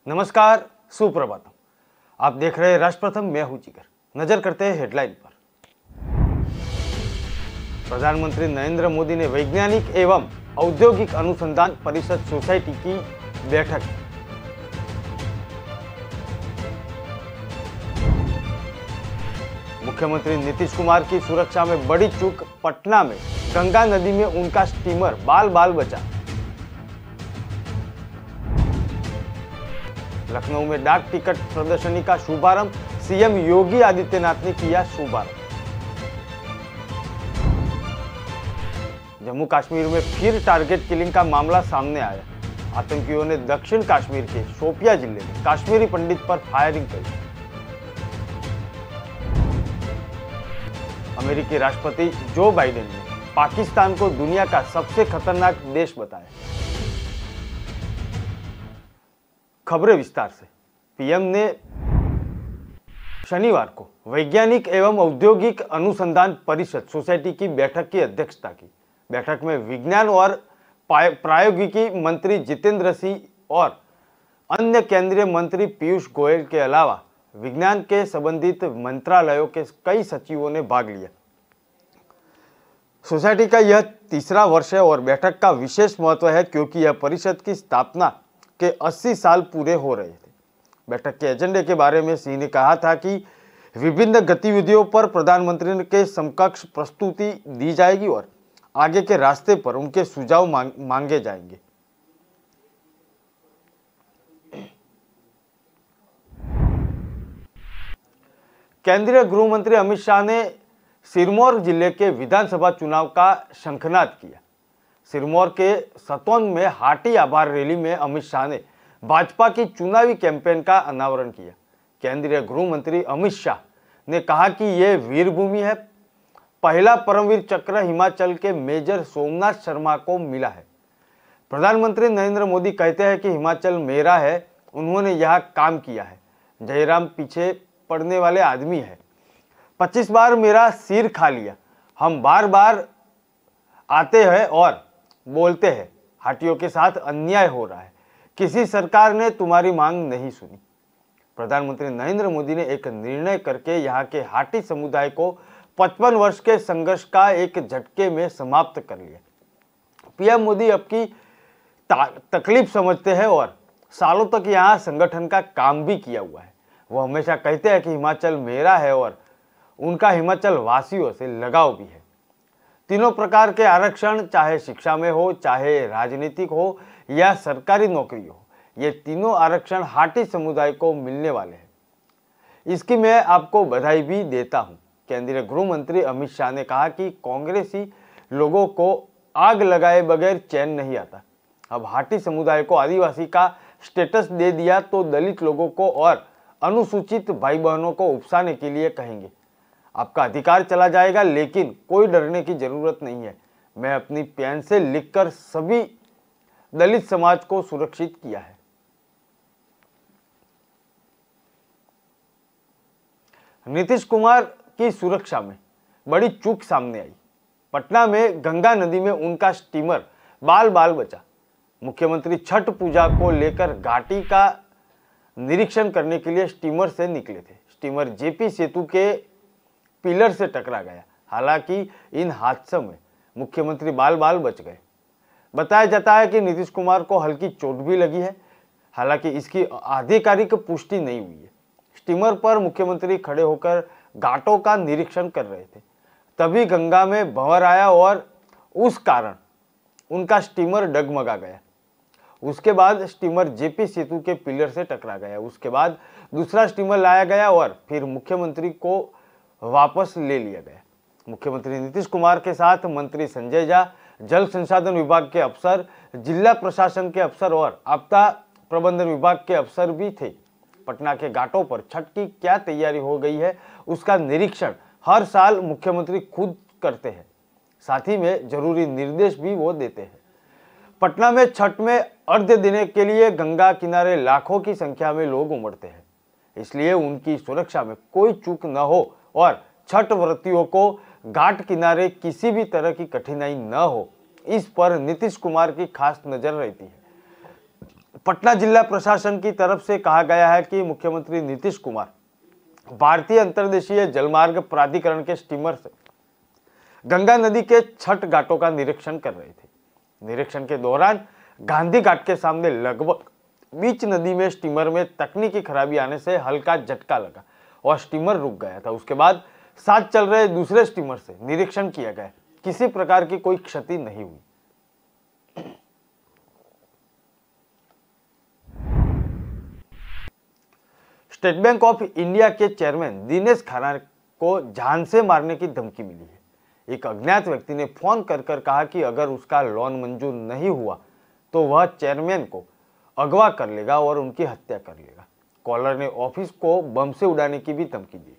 नमस्कार, सुप्रभातम। आप देख रहे हैं राष्ट्रप्रथम, मैं हूं जिगर। नजर करते हैं हेडलाइन पर। प्रधानमंत्री नरेंद्र मोदी ने वैज्ञानिक एवं औद्योगिक अनुसंधान परिषद सोसाइटी की बैठक की। मुख्यमंत्री नीतीश कुमार की सुरक्षा में बड़ी चूक। पटना में गंगा नदी में उनका स्टीमर बाल बाल बचा। लखनऊ में डाक टिकट प्रदर्शनी का शुभारंभ। सीएम योगी आदित्यनाथ ने किया शुभारंभ। जम्मू कश्मीर में फिर टारगेट किलिंग का मामला सामने आया। आतंकियों ने दक्षिण कश्मीर के शोपिया जिले में कश्मीरी पंडित पर फायरिंग की। अमेरिकी राष्ट्रपति जो बाइडेन ने पाकिस्तान को दुनिया का सबसे खतरनाक देश बताया। खबरें विस्तार से। पीएम ने शनिवार को वैज्ञानिक एवं औद्योगिक अनुसंधान परिषद सोसाइटी की बैठक की अध्यक्षता की। बैठक में विज्ञान और प्रौद्योगिकी मंत्री जितेंद्र सिंह और अन्य केंद्रीय मंत्री पीयूष गोयल के अलावा विज्ञान के संबंधित मंत्रालयों के कई सचिवों ने भाग लिया। सोसाइटी का यह तीसरा वर्ष है और बैठक का विशेष महत्व है क्योंकि यह परिषद की स्थापना के 80 साल पूरे हो रहे थे। बैठक के एजेंडे के बारे में सिंह ने कहा था कि विभिन्न गतिविधियों पर प्रधानमंत्री के समकक्ष प्रस्तुति दी जाएगी और आगे के रास्ते पर उनके सुझाव मांगे जाएंगे। केंद्रीय गृह मंत्री अमित शाह ने सिरमौर जिले के विधानसभा चुनाव का शंखनाद किया। सिरमौर के सतौन में हाटी आभार रैली में अमित शाह ने भाजपा की चुनावी कैंपेन का अनावरण किया। केंद्रीय गृह मंत्री अमित शाह ने कहा कि यह वीरभूमि है। पहला परमवीर चक्र हिमाचल के मेजर सोमनाथ शर्मा को मिला है। प्रधानमंत्री नरेंद्र मोदी कहते हैं कि हिमाचल मेरा है, उन्होंने यहाँ काम किया है। जयराम पीछे पड़ने वाले आदमी है। 25 बार मेरा सिर खा लिया। हम बार बार आते हैं और बोलते हैं हाटियों के साथ अन्याय हो रहा है। किसी सरकार ने तुम्हारी मांग नहीं सुनी। प्रधानमंत्री नरेंद्र मोदी ने एक निर्णय करके यहाँ के हाटी समुदाय को 55 वर्ष के संघर्ष का एक झटके में समाप्त कर लिया। पीएम मोदी अब की तकलीफ समझते हैं और सालों तक यहाँ संगठन का काम भी किया हुआ है। वो हमेशा कहते हैं कि हिमाचल मेरा है और उनका हिमाचल वासियों से लगाव भी है। तीनों प्रकार के आरक्षण, चाहे शिक्षा में हो, चाहे राजनीतिक हो या सरकारी नौकरी हो, ये तीनों आरक्षण हाटी समुदाय को मिलने वाले हैं। इसकी मैं आपको बधाई भी देता हूं। केंद्रीय गृह मंत्री अमित शाह ने कहा कि कांग्रेसी लोगों को आग लगाए बगैर चैन नहीं आता। अब हाटी समुदाय को आदिवासी का स्टेटस दे दिया तो दलित लोगों को और अनुसूचित भाई बहनों को उकसाने के लिए कहेंगे। आपका अधिकार चला जाएगा, लेकिन कोई डरने की जरूरत नहीं है। मैं अपनी पेन से लिखकर सभी दलित समाज को सुरक्षित किया है। नीतीश कुमार की सुरक्षा में बड़ी चूक सामने आई। पटना में गंगा नदी में उनका स्टीमर बाल बाल बचा। मुख्यमंत्री छठ पूजा को लेकर घाटी का निरीक्षण करने के लिए स्टीमर से निकले थे। स्टीमर जेपी सेतु के पिलर से टकरा गया। हालांकि इन हादसों में मुख्यमंत्री बाल बाल बच गए। बताया जाता है कि नीतीश कुमार को हल्की चोट भी लगी है। हालांकि इसकी आधिकारिक पुष्टि नहीं हुई है। स्टीमर पर मुख्यमंत्री खड़े होकर घाटों का निरीक्षण कर रहे थे, तभी गंगा में भंवर आया और उस कारण उनका स्टीमर डगमगा गया। उसके बाद स्टीमर जेपी सेतु के पिलर से टकरा गया। उसके बाद दूसरा स्टीमर लाया गया और फिर मुख्यमंत्री को वापस ले लिया गया। मुख्यमंत्री नीतीश कुमार के साथ मंत्री संजय झा, जल संसाधन विभाग के अफसर, जिला प्रशासन के अफसर और आपदा प्रबंधन विभाग के अफसर भी थे। पटना के घाटों पर छठ की क्या तैयारी हो गई है, उसका निरीक्षण हर साल मुख्यमंत्री खुद करते हैं। साथ ही में जरूरी निर्देश भी वो देते हैं। पटना में छठ में अर्घ्य देने के लिए गंगा किनारे लाखों की संख्या में लोग उमड़ते हैं। इसलिए उनकी सुरक्षा में कोई चूक न हो और छठ व्रतियों को घाट किनारे किसी भी तरह की कठिनाई न हो, इस पर नीतीश कुमार की खास नजर रहती है। पटना जिला प्रशासन की तरफ से कहा गया है कि मुख्यमंत्री नीतीश कुमार भारतीय अंतर्देशीय जलमार्ग प्राधिकरण के स्टीमर से गंगा नदी के छठ घाटों का निरीक्षण कर रहे थे। निरीक्षण के दौरान गांधी घाट के सामने लगभग बीच नदी में स्टीमर में तकनीकी खराबी आने से हल्का झटका लगा और स्टीमर रुक गया था। उसके बाद साथ चल रहे दूसरे स्टीमर से निरीक्षण किया गया, किसी प्रकार की कोई क्षति नहीं हुई। स्टेट बैंक ऑफ इंडिया के चेयरमैन दिनेश खन्ना को जान से मारने की धमकी मिली है। एक अज्ञात व्यक्ति ने फोन कर कहा कि अगर उसका लोन मंजूर नहीं हुआ तो वह चेयरमैन को अगवा कर लेगा और उनकी हत्या कर लेगा। कॉलर ने ऑफिस को बम से उड़ाने की भी धमकी दी।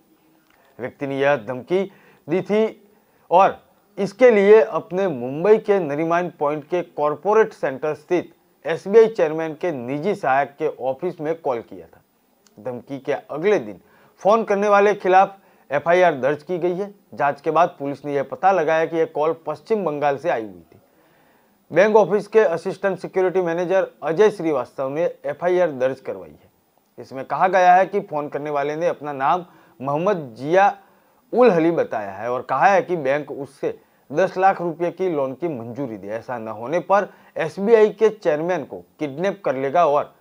व्यक्ति ने यह धमकी दी थी और इसके लिए अपने मुंबई के नरीमन पॉइंट के कॉरपोरेट सेंटर स्थित एसबीआई चेयरमैन के निजी सहायक के ऑफिस में कॉल किया था। धमकी के अगले दिन फोन करने वाले के खिलाफ एफआईआर दर्ज की गई है। जांच के बाद पुलिस ने यह पता लगाया कि यह कॉल पश्चिम बंगाल से आई हुई थी। बैंक ऑफिस के assistant security manager Ajay Srivastava ने एफआईआर दर्ज करवाई है। इसमें कहा गया है कि फोन करने वाले ने अपना नाम मोहम्मद जिया उल हली बताया है और कहा है कि बैंक उससे 10 लाख रुपए की लोन की मंजूरी दे। ऐसा न होने पर एसबीआई के चेयरमैन को किडनैप कर लेगा और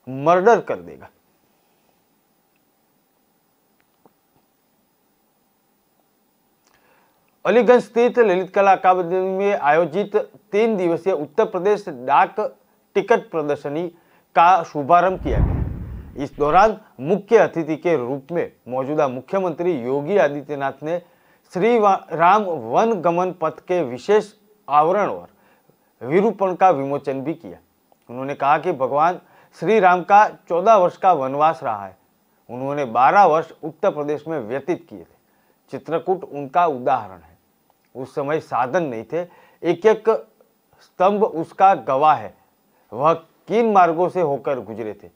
मर्डर कर देगा। अलीगंज स्थित ललित कला अकादमी में आयोजित 3 दिवसीय उत्तर प्रदेश डाक टिकट प्रदर्शनी का शुभारंभ किया गया। इस दौरान मुख्य अतिथि के रूप में मौजूदा मुख्यमंत्री योगी आदित्यनाथ ने श्री राम वन गमन पथ के विशेष आवरण और विरूपण का विमोचन भी किया। उन्होंने कहा कि भगवान श्री राम का 14 वर्ष का वनवास रहा है। उन्होंने 12 वर्ष उत्तर प्रदेश में व्यतीत किए थे। चित्रकूट उनका उदाहरण है। उस समय साधन नहीं थे, एक एक स्तंभ उसका गवाह है। वह किन मार्गों से होकर गुजरे थे।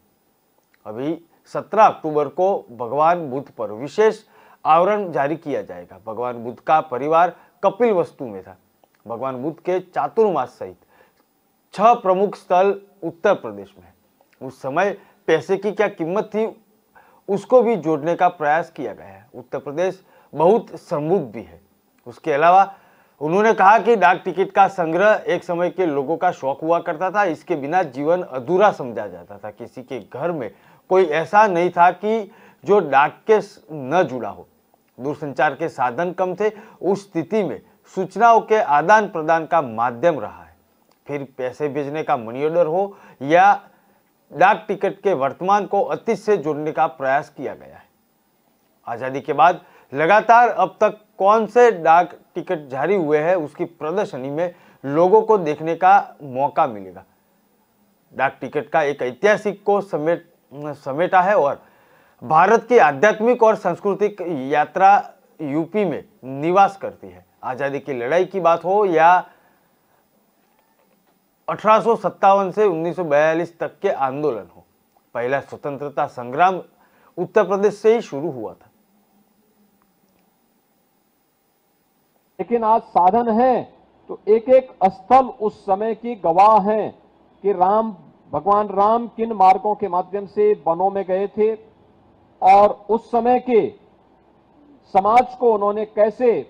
अभी 17 अक्टूबर को भगवान बुद्ध पर विशेष आवरण जारी किया जाएगा। भगवान बुद्ध का परिवार कपिलवस्तु में था। भगवान बुद्ध के चातुर्मास सहित 6 प्रमुख स्थल उत्तर प्रदेश में है। उस समय पैसे की क्या कीमत थी उसको भी जोड़ने का प्रयास किया गया है। उत्तर प्रदेश बहुत समृद्ध भी है। उसके अलावा उन्होंने कहा कि डाक टिकट का संग्रह एक समय के लोगों का शौक हुआ करता था। इसके बिना जीवन अधूरा समझा जाता था। किसी के घर में कोई ऐसा नहीं था कि जो डाक के न जुड़ा हो। दूरसंचार के साधन कम थे। उस स्थिति में सूचनाओं के आदान प्रदान का माध्यम रहा है। फिर पैसे भेजने का मनी ऑर्डर हो या डाक टिकट के वर्तमान को अतीत से जोड़ने का प्रयास किया गया है। आजादी के बाद लगातार अब तक कौन से डाक टिकट जारी हुए हैं उसकी प्रदर्शनी में लोगों को देखने का मौका मिलेगा। डाक टिकट का एक ऐतिहासिक को समेटा है और भारत की आध्यात्मिक और सांस्कृतिक यात्रा यूपी में निवास करती है। आजादी की लड़ाई की बात हो या 1857 से 1942 तक के आंदोलन हो, पहला स्वतंत्रता संग्राम उत्तर प्रदेश से ही शुरू हुआ था। लेकिन आज साधन है तो एक एक स्थल उस समय की गवाह हैं कि भगवान राम किन मार्गों के माध्यम से वनों में गए थे और उस समय के समाज को उन्होंने कैसे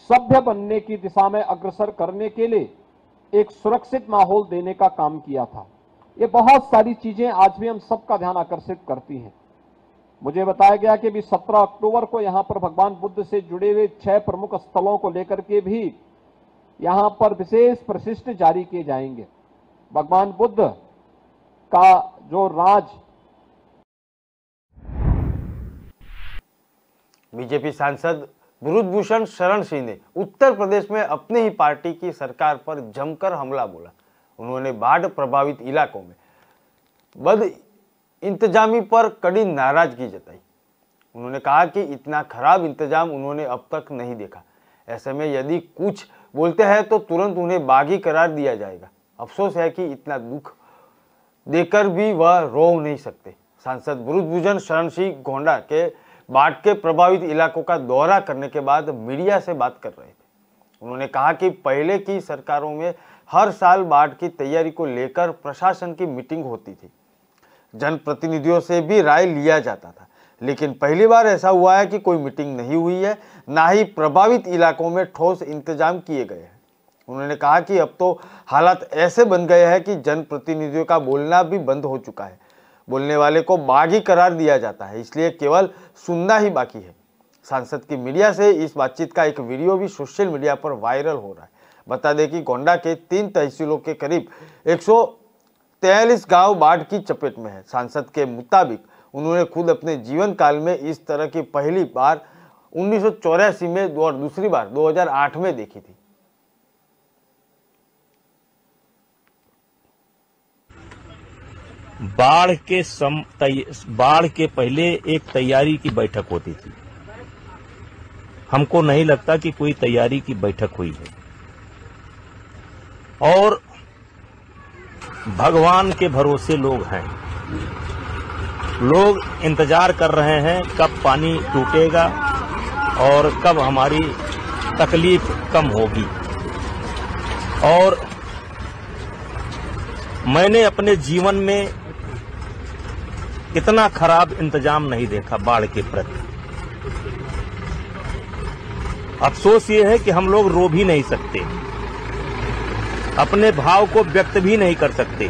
सभ्य बनने की दिशा में अग्रसर करने के लिए एक सुरक्षित माहौल देने का काम किया था। ये बहुत सारी चीजें आज भी हम सबका ध्यान आकर्षित करती हैं। मुझे बताया गया कि भी 17 अक्टूबर को यहां पर भगवान बुद्ध से जुड़े हुए 6 प्रमुख स्थलों को लेकर के भी यहां पर विशेष प्रशिष्ट जारी किए जाएंगे। भगवान बुद्ध का जो राज। बीजेपी सांसद ब्रजभूषण शरण सिंह ने उत्तर प्रदेश में अपनी ही पार्टी की सरकार पर जमकर हमला बोला। उन्होंने बाढ़ प्रभावित इलाकों में बद इंतजामी पर कड़ी नाराजगी जताई। उन्होंने कहा कि इतना खराब इंतजाम उन्होंने अब तक नहीं देखा। ऐसे में यदि कुछ बोलते हैं तो तुरंत उन्हें बागी करार दिया जाएगा। अफसोस है कि इतना दुख देकर भी वह रो नहीं सकते। सांसद ब्रजभूषण शरण सिंह गोंडा के बाढ़ के प्रभावित इलाकों का दौरा करने के बाद मीडिया से बात कर रहे थे। उन्होंने कहा कि पहले की सरकारों में हर साल बाढ़ की तैयारी को लेकर प्रशासन की मीटिंग होती थी। जनप्रतिनिधियों से भी राय लिया जाता था, लेकिन पहली बार ऐसा हुआ है कि कोई मीटिंग नहीं हुई है, ना ही प्रभावित इलाकों में ठोस इंतजाम किए गए हैं। उन्होंने कहा कि अब तो हालात ऐसे बन गए हैं कि जनप्रतिनिधियों का बोलना भी बंद हो चुका है। बोलने वाले को बागी करार दिया जाता है, इसलिए केवल सुनना ही बाकी है। सांसद की मीडिया से इस बातचीत का एक वीडियो भी सोशल मीडिया पर वायरल हो रहा है। बता दें कि गोंडा के 3 तहसीलों के करीब 143 गांव बाढ़ की चपेट में है। सांसद के मुताबिक उन्होंने खुद अपने जीवन काल में इस तरह की पहली बार 1984 में और दूसरी बार 2008 में देखी थी। बाढ़ के पहले एक तैयारी की बैठक होती थी। हमको नहीं लगता कि कोई तैयारी की बैठक हुई है, और भगवान के भरोसे लोग हैं। लोग इंतजार कर रहे हैं कब पानी टूटेगा और कब हमारी तकलीफ कम होगी। और मैंने अपने जीवन में इतना खराब इंतजाम नहीं देखा बाढ़ के प्रति। अफसोस ये है कि हम लोग रो भी नहीं सकते, अपने भाव को व्यक्त भी नहीं कर सकते।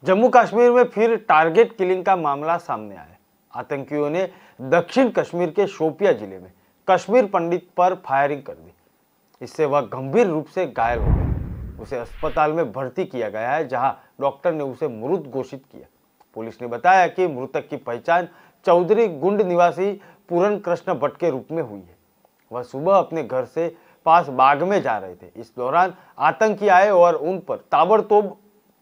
जम्मू कश्मीर में फिर टारगेट किलिंग का मामला सामने आया। आतंकियों ने दक्षिण कश्मीर के शोपिया जिले में कश्मीर पंडित पर फायरिंग कर दी। इससे वह गंभीर रूप से घायल हो गया। उसे अस्पताल में भर्ती किया गया है, जहां डॉक्टर ने उसे मृत घोषित किया। पुलिस ने बताया कि मृतक की पहचान चौधरी गुंड निवासी पूरन कृष्ण भट्ट के रूप में हुई है। वह सुबह अपने घर से पास बाग में जा रहे थे। इस दौरान आतंकी आए और उन पर ताबड़तोड़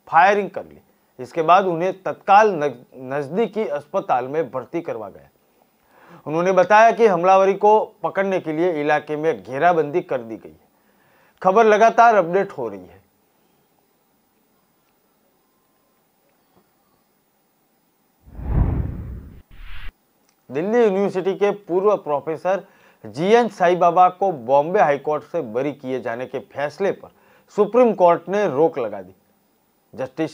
फायरिंग कर ली। इसके बाद उन्हें तत्काल नजदीकी अस्पताल में भर्ती करवा गया। उन्होंने बताया कि हमलावरी को पकड़ने के लिए इलाके में घेराबंदी कर दी गई है। खबर लगातार अपडेट हो रही है। दिल्ली यूनिवर्सिटी के पूर्व प्रोफेसर जीएन साईबाबा को बॉम्बे हाईकोर्ट से बरी किए जाने के फैसले पर सुप्रीम कोर्ट ने रोक लगा दी। Justice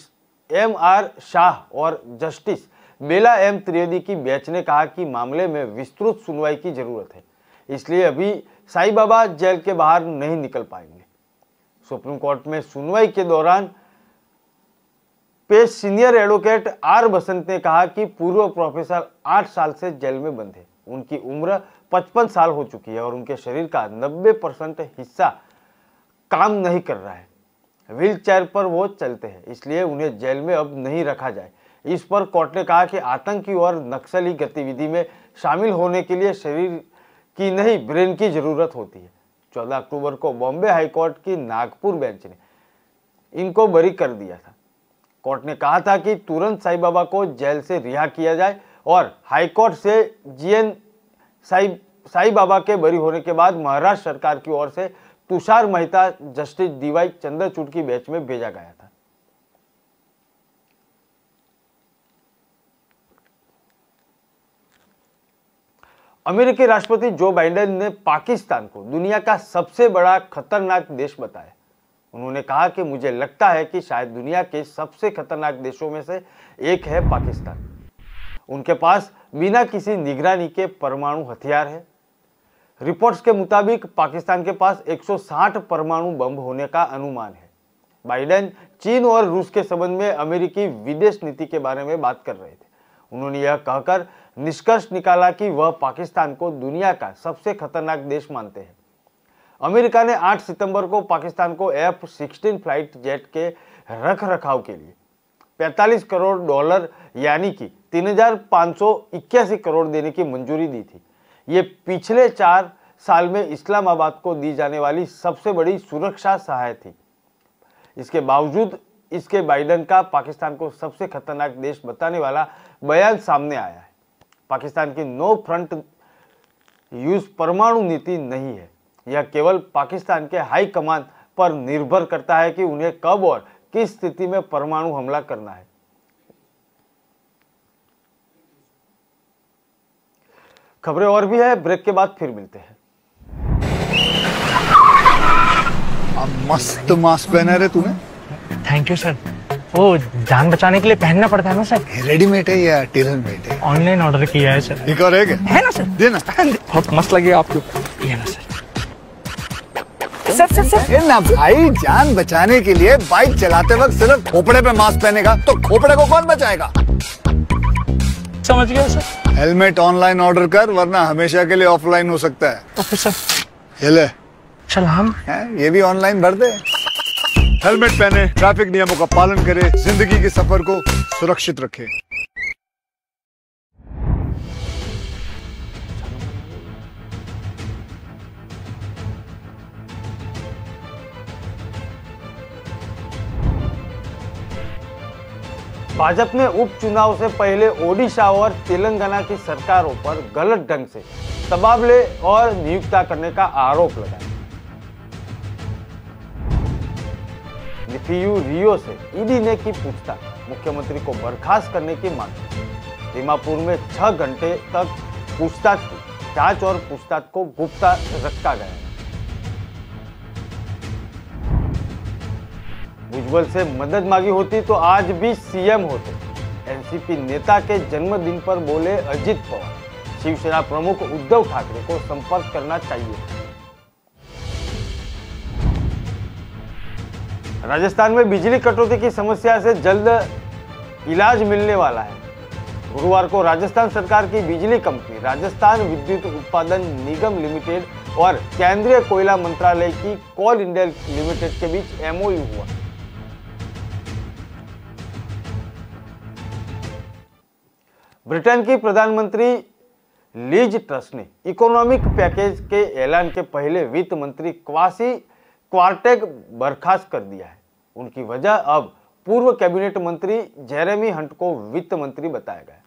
MR. शाह और जस्टिस बेला एम. त्रिवेदी की बेंच ने कहा कि मामले में विस्तृत सुनवाई की जरूरत है, इसलिए अभी साईबाबा जेल के बाहर नहीं निकल पाएंगे। सुप्रीम कोर्ट में सुनवाई के दौरान पेश सीनियर एडवोकेट आर बसंत ने कहा कि पूर्व प्रोफेसर 8 साल से जेल में बंद है। उनकी उम्र 55 साल हो चुकी है और उनके शरीर का 90% हिस्सा काम नहीं कर रहा है। व्हील चेयर पर वो चलते हैं, इसलिए उन्हें जेल में अब नहीं रखा जाए। इस पर कोर्ट ने कहा कि आतंकी और नक्सली गतिविधि में शामिल होने के लिए शरीर की नहीं, ब्रेन की जरूरत होती है। 14 अक्टूबर को बॉम्बे हाईकोर्ट की नागपुर बेंच ने इनको बरी कर दिया था। कोर्ट ने कहा था कि तुरंत साईबाबा को जेल से रिहा किया जाए और हाईकोर्ट से जीएन साईबाबा के बरी होने के बाद महाराष्ट्र सरकार की ओर से तुषार मेहता, जस्टिस डीवाई चंद्रचूड़ की बेंच में भेजा गया था। अमेरिकी राष्ट्रपति जो बाइडेन ने पाकिस्तान को दुनिया का सबसे बड़ा खतरनाक देश बताया। उन्होंने कहा कि मुझे लगता है कि शायद दुनिया के सबसे खतरनाक देशों में से एक है पाकिस्तान। उनके पास बिना किसी निगरानी के परमाणु हथियार है। रिपोर्ट्स के मुताबिक पाकिस्तान के पास 160 परमाणु बम होने का अनुमान है। बाइडेन चीन और रूस के संबंध में अमेरिकी विदेश नीति के बारे में बात कर रहे थे। उन्होंने यह कहकर निष्कर्ष निकाला कि वह पाकिस्तान को दुनिया का सबसे खतरनाक देश मानते हैं। अमेरिका ने 8 सितंबर को पाकिस्तान को F-16 फ्लाइट जेट के रख रखाव के लिए $45 करोड़ यानी कि 3,581 करोड़ देने की मंजूरी दी थी। ये पिछले 4 साल में इस्लामाबाद को दी जाने वाली सबसे बड़ी सुरक्षा सहायता थी। इसके बावजूद इसके बाइडेन का पाकिस्तान को सबसे खतरनाक देश बताने वाला बयान सामने आया है। पाकिस्तान की नो फ्रंट यूज परमाणु नीति नहीं है। यह केवल पाकिस्तान के हाई कमान पर निर्भर करता है कि उन्हें कब और किस स्थिति में परमाणु हमला करना है। खबरें और भी है, ब्रेक के बाद फिर मिलते हैं। मस्त मास्क पहना रे तूने। Thank you sir. वो जान बचाने के लिए पहनना पड़ता है ना सर। रेडीमेड है या टेलर मेड है? ऑनलाइन ऑर्डर किया है सर। एक और है क्या? है ना सर। देना। बहुत मस्त लगे आपको। ये ना सर। ये ना भाई, जान बचाने के लिए बाइक चलाते वक्त सिर्फ खोपड़े पे मास्क पहनेगा तो खोपड़े को कौन बचाएगा? समझ गया सर। हेलमेट ऑनलाइन ऑर्डर कर, वरना हमेशा के लिए ऑफलाइन हो सकता है। Okay sir. ये ले। चल हम ये भी ऑनलाइन भर दे। हेलमेट पहने, ट्रैफिक नियमों का पालन करे, जिंदगी के सफर को सुरक्षित रखे। भाजपा ने उपचुनाव से पहले ओडिशा और तेलंगाना की सरकारों पर गलत ढंग से तबादले और नियुक्ता करने का आरोप लगाया। निफियू रियो से ईडी ने की पूछताछ, मुख्यमंत्री को बर्खास्त करने की मांग। दीमापुर में 6 घंटे तक पूछताछ की, जांच और पूछताछ को गुप्त रखा गया। भुजबल से मदद मांगी होती तो आज भी सीएम होते। एनसीपी नेता के जन्मदिन पर बोले अजित पवार, शिवसेना प्रमुख उद्धव ठाकरे को संपर्क करना चाहिए। राजस्थान में बिजली कटौती की समस्या से जल्द इलाज मिलने वाला है। गुरुवार को राजस्थान सरकार की बिजली कंपनी राजस्थान विद्युत उत्पादन निगम लिमिटेड और केंद्रीय कोयला मंत्रालय की कोल इंडिया लिमिटेड के बीच एमओयू हुआ। ब्रिटेन की प्रधानमंत्री लीज ट्रस ने इकोनॉमिक पैकेज के ऐलान के पहले वित्त मंत्री क्वासी क्वार्टेग बर्खास्त कर दिया है। उनकी वजह अब पूर्व कैबिनेट मंत्री जेरेमी हंट को वित्त मंत्री बताया गया।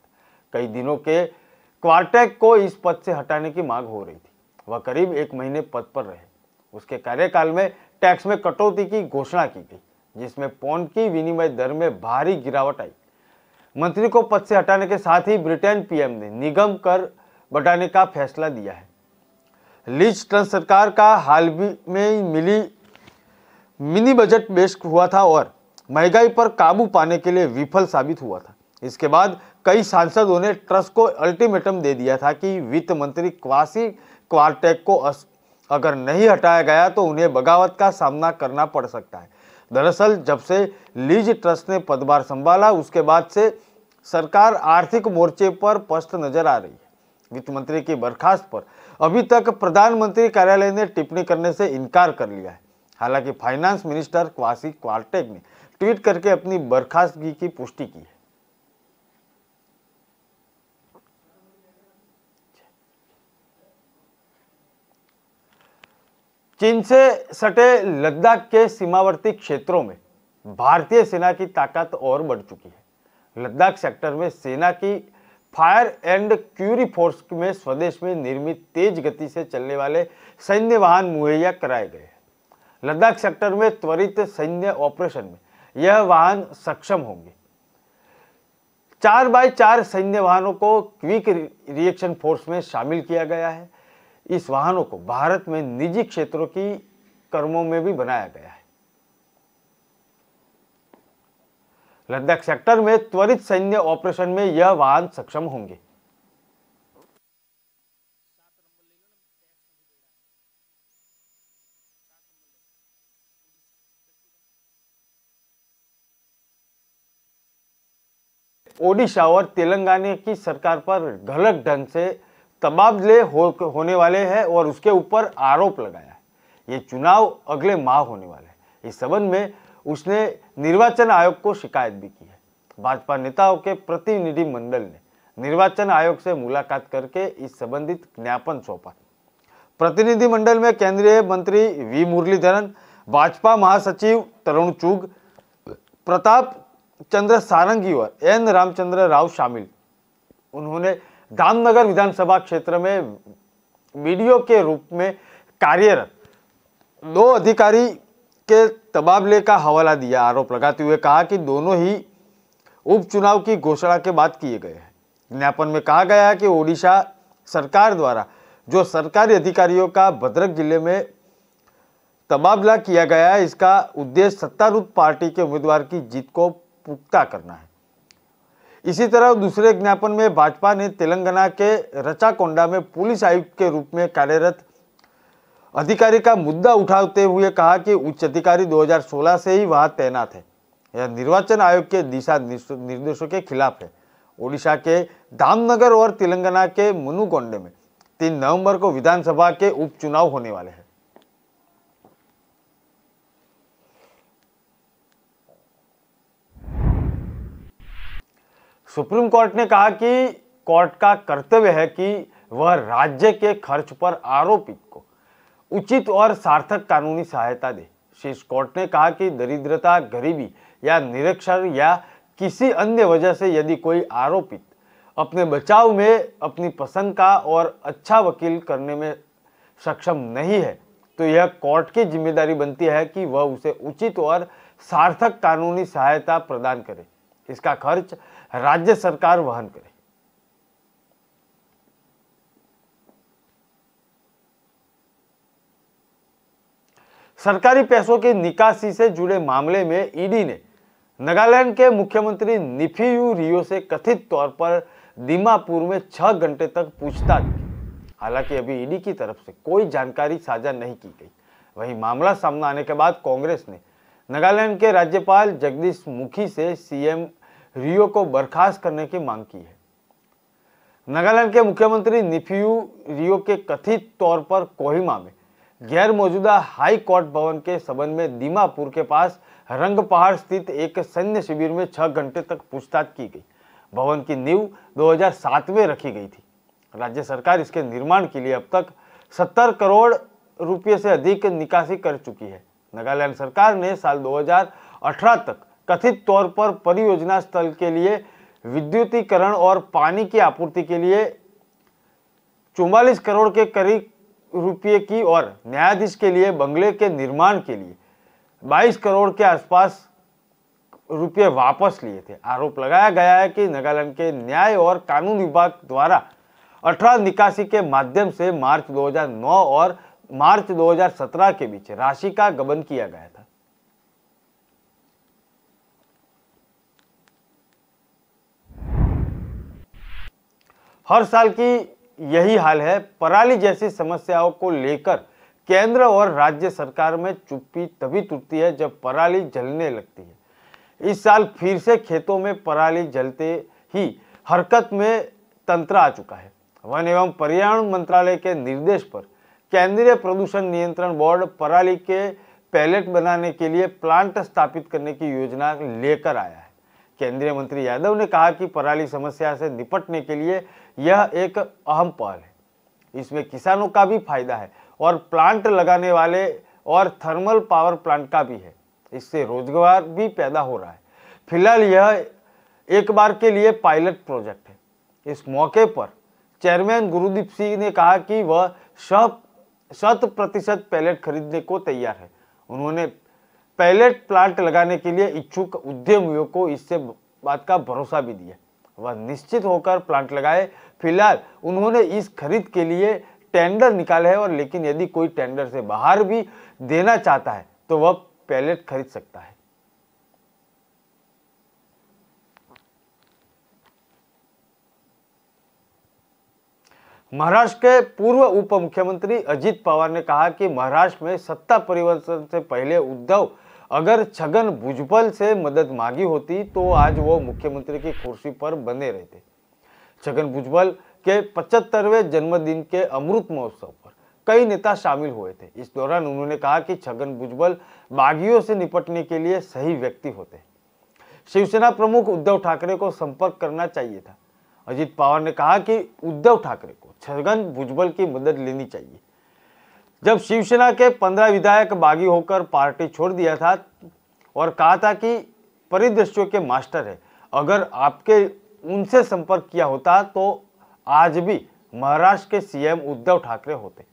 कई दिनों के क्वार्टेग को इस पद से हटाने की मांग हो रही थी। वह करीब 1 महीने पद पर रहे। उसके कार्यकाल में टैक्स में कटौती की घोषणा की गई, जिसमें पौंड की विनिमय दर में भारी गिरावट आई। मंत्री को पद से हटाने के साथ ही ब्रिटेन पीएम ने निगम कर बढ़ाने का फैसला दिया है। लीज ट्रस सरकार का हाल में मिली मिनी बजट पेश हुआ था और महंगाई पर काबू पाने के लिए विफल साबित हुआ था। इसके बाद कई सांसदों ने ट्रस्ट को अल्टीमेटम दे दिया था कि वित्त मंत्री क्वासी क्वार्टेग को अगर नहीं हटाया गया तो उन्हें बगावत का सामना करना पड़ सकता है। दरअसल जब से लीज ट्रस्ट ने पदभार संभाला, उसके बाद से सरकार आर्थिक मोर्चे पर पस्त नजर आ रही है। वित्त मंत्री की बर्खास्त पर अभी तक प्रधानमंत्री कार्यालय ने टिप्पणी करने से इनकार कर लिया है। हालांकि फाइनेंस मिनिस्टर क्वासी क्वार्टेग ने ट्वीट करके अपनी बर्खास्तगी की पुष्टि की है। चीन से सटे लद्दाख के सीमावर्ती क्षेत्रों में भारतीय सेना की ताकत और बढ़ चुकी है। लद्दाख सेक्टर में सेना की फायर एंड क्यूरी फोर्स में स्वदेश में निर्मित तेज गति से चलने वाले सैन्य वाहन मुहैया कराए गए हैं। लद्दाख सेक्टर में त्वरित सैन्य ऑपरेशन में यह वाहन सक्षम होंगे। 4x4 सैन्य वाहनों को क्विक रिएक्शन फोर्स में शामिल किया गया है। इस वाहनों को भारत में निजी क्षेत्रों की कर्मों में भी बनाया गया है। लद्दाख सेक्टर में त्वरित सैन्य ऑपरेशन में यह वाहन सक्षम होंगे। ओडिशा और तेलंगाना की सरकार पर गलत ढंग से तबादले होने वाले हैं और उसके ऊपर आरोप लगाया है। ये चुनाव अगले माह होने वाले हैं। इस संबंध में उसने निर्वाचन आयोग को शिकायत भी की है। भाजपा नेताओं के प्रतिनिधि मंडल ने निर्वाचन आयोग से मुलाकात करके इस संबंधित ज्ञापन सौंपा। प्रतिनिधि मंडल में केंद्रीय मंत्री वी मुरलीधरन, भाजपा महासचिव तरुण चुग, प्रताप चंद्र सारंगी और एन रामचंद्र राव शामिल। उन्होंने धामनगर विधानसभा क्षेत्र में वीडियो के रूप में कार्यरत 2 अधिकारी के तबादले का हवाला दिया। आरोप लगाते हुए कहा कि दोनों ही उपचुनाव की घोषणा के बाद किए गए हैं। ज्ञापन में कहा गया है कि ओडिशा सरकार द्वारा जो सरकारी अधिकारियों का भद्रक जिले में तबादला किया गया है, इसका उद्देश्य सत्तारूढ़ पार्टी के उम्मीदवार की जीत को पुख्ता करना है। इसी तरह दूसरे ज्ञापन में भाजपा ने तेलंगाना के रचाकोंडा में पुलिस आयुक्त के रूप में कार्यरत अधिकारी का मुद्दा उठाते हुए कहा कि उच्च अधिकारी 2016 से ही वहां तैनात है। यह निर्वाचन आयोग के दिशा निर्देशों के खिलाफ है। ओडिशा के धामनगर और तेलंगाना के मुनुकोंडे में 3 नवंबर को विधानसभा के उपचुनाव होने वाले हैं। सुप्रीम कोर्ट ने कहा कि कोर्ट का कर्तव्य है कि वह राज्य के खर्च पर आरोपित को उचित और सार्थक कानूनी सहायता दे। शीर्ष कोर्ट ने कहा कि दरिद्रता, गरीबी या निरक्षर या किसी अन्य वजह से यदि कोई आरोपित अपने बचाव में अपनी पसंद का और अच्छा वकील करने में सक्षम नहीं है तो यह कोर्ट की जिम्मेदारी बनती है कि वह उसे उचित और सार्थक कानूनी सहायता प्रदान करे। इसका खर्च राज्य सरकार वहन करे। सरकारी पैसों की निकासी से जुड़े मामले में ईडी ने नागालैंड के मुख्यमंत्री निफियू रियो से कथित तौर पर दीमापुर में 6 घंटे तक पूछताछ की। हालांकि अभी ईडी की तरफ से कोई जानकारी साझा नहीं की गई। वहीं मामला सामने आने के बाद कांग्रेस ने नागालैंड के राज्यपाल जगदीश मुखी से सीएम रियो को बर्खास्त करने की मांग की है। नागालैंड के मुख्यमंत्री निफियू रियो के कथित तौर पर कोहिमा में गैर मौजूदा हाई कोर्ट भवन के संबंध में दीमापुर के पास रंग पहाड़ स्थित एक सैन्य शिविर में 6 घंटे तक पूछताछ की गई। भवन की नींव 2007 में रखी गई थी। राज्य सरकार इसके निर्माण के लिए अब तक 70 करोड़ रुपए से अधिक निकासी कर चुकी है। नागालैंड सरकार ने साल 2018 तक कथित तौर पर परियोजना स्थल के लिए विद्युतीकरण और पानी की आपूर्ति के लिए 44 करोड़ के करीब रुपये की और न्यायाधीश के लिए बंगले के निर्माण के लिए 22 करोड़ के आसपास रुपये वापस लिए थे। आरोप लगाया गया है कि नागालैंड के न्याय और कानून विभाग द्वारा 18 निकासी के माध्यम से मार्च 2009 और मार्च 2017 के बीच राशि का गबन किया गया था। हर साल की यही हाल है। पराली जैसी समस्याओं को लेकर केंद्र और राज्य सरकार में चुप्पी तभी टूटती है जब पराली जलने लगती है। इस साल फिर से खेतों में पराली जलते ही हरकत में तंत्र आ चुका है। वन एवं पर्यावरण मंत्रालय के निर्देश पर केंद्रीय प्रदूषण नियंत्रण बोर्ड पराली के पैलेट बनाने के लिए प्लांट स्थापित करने की योजना लेकर आया है। केंद्रीय मंत्री यादव ने कहा कि पराली समस्या से निपटने के लिए यह एक अहम पहल है। इसमें किसानों का भी फायदा है और प्लांट लगाने वाले और थर्मल पावर प्लांट का भी है। इससे रोजगार भी पैदा हो रहा है। फिलहाल यह एक बार के लिए पायलट प्रोजेक्ट है। इस मौके पर चेयरमैन गुरुदीप सिंह ने कहा कि वह 100% पैलेट खरीदने को तैयार है। उन्होंने पैलेट प्लांट लगाने के लिए इच्छुक उद्यमियों को इससे बात का भरोसा भी दिया। वह निश्चित होकर प्लांट लगाए। फिलहाल उन्होंने इस खरीद के लिए टेंडर निकाले है और लेकिन यदि कोई टेंडर से बाहर भी देना चाहता है तो वह पैलेट खरीद सकता है। महाराष्ट्र के पूर्व उप मुख्यमंत्री अजित पवार ने कहा कि महाराष्ट्र में सत्ता परिवर्तन से पहले उद्धव अगर छगन भुजबल से मदद मांगी होती तो आज वो मुख्यमंत्री की कुर्सी पर बने रहते। छगन भुजबल के 75वें जन्मदिन के अमृत महोत्सव पर कई नेता शामिल हुए थे। इस दौरान उन्होंने कहा कि छगन भुजबल बागियों से निपटने के लिए सही व्यक्ति होते। शिवसेना प्रमुख उद्धव ठाकरे को संपर्क करना चाहिए था। अजित पवार ने कहा कि उद्धव ठाकरे को छगन भुजबल की मदद लेनी चाहिए। जब शिवसेना के 15 विधायक बागी होकर पार्टी छोड़ दिया था और कहा था कि परिदृश्यों के मास्टर है, अगर आपके उनसे संपर्क किया होता तो आज भी महाराष्ट्र के सीएम उद्धव ठाकरे होते।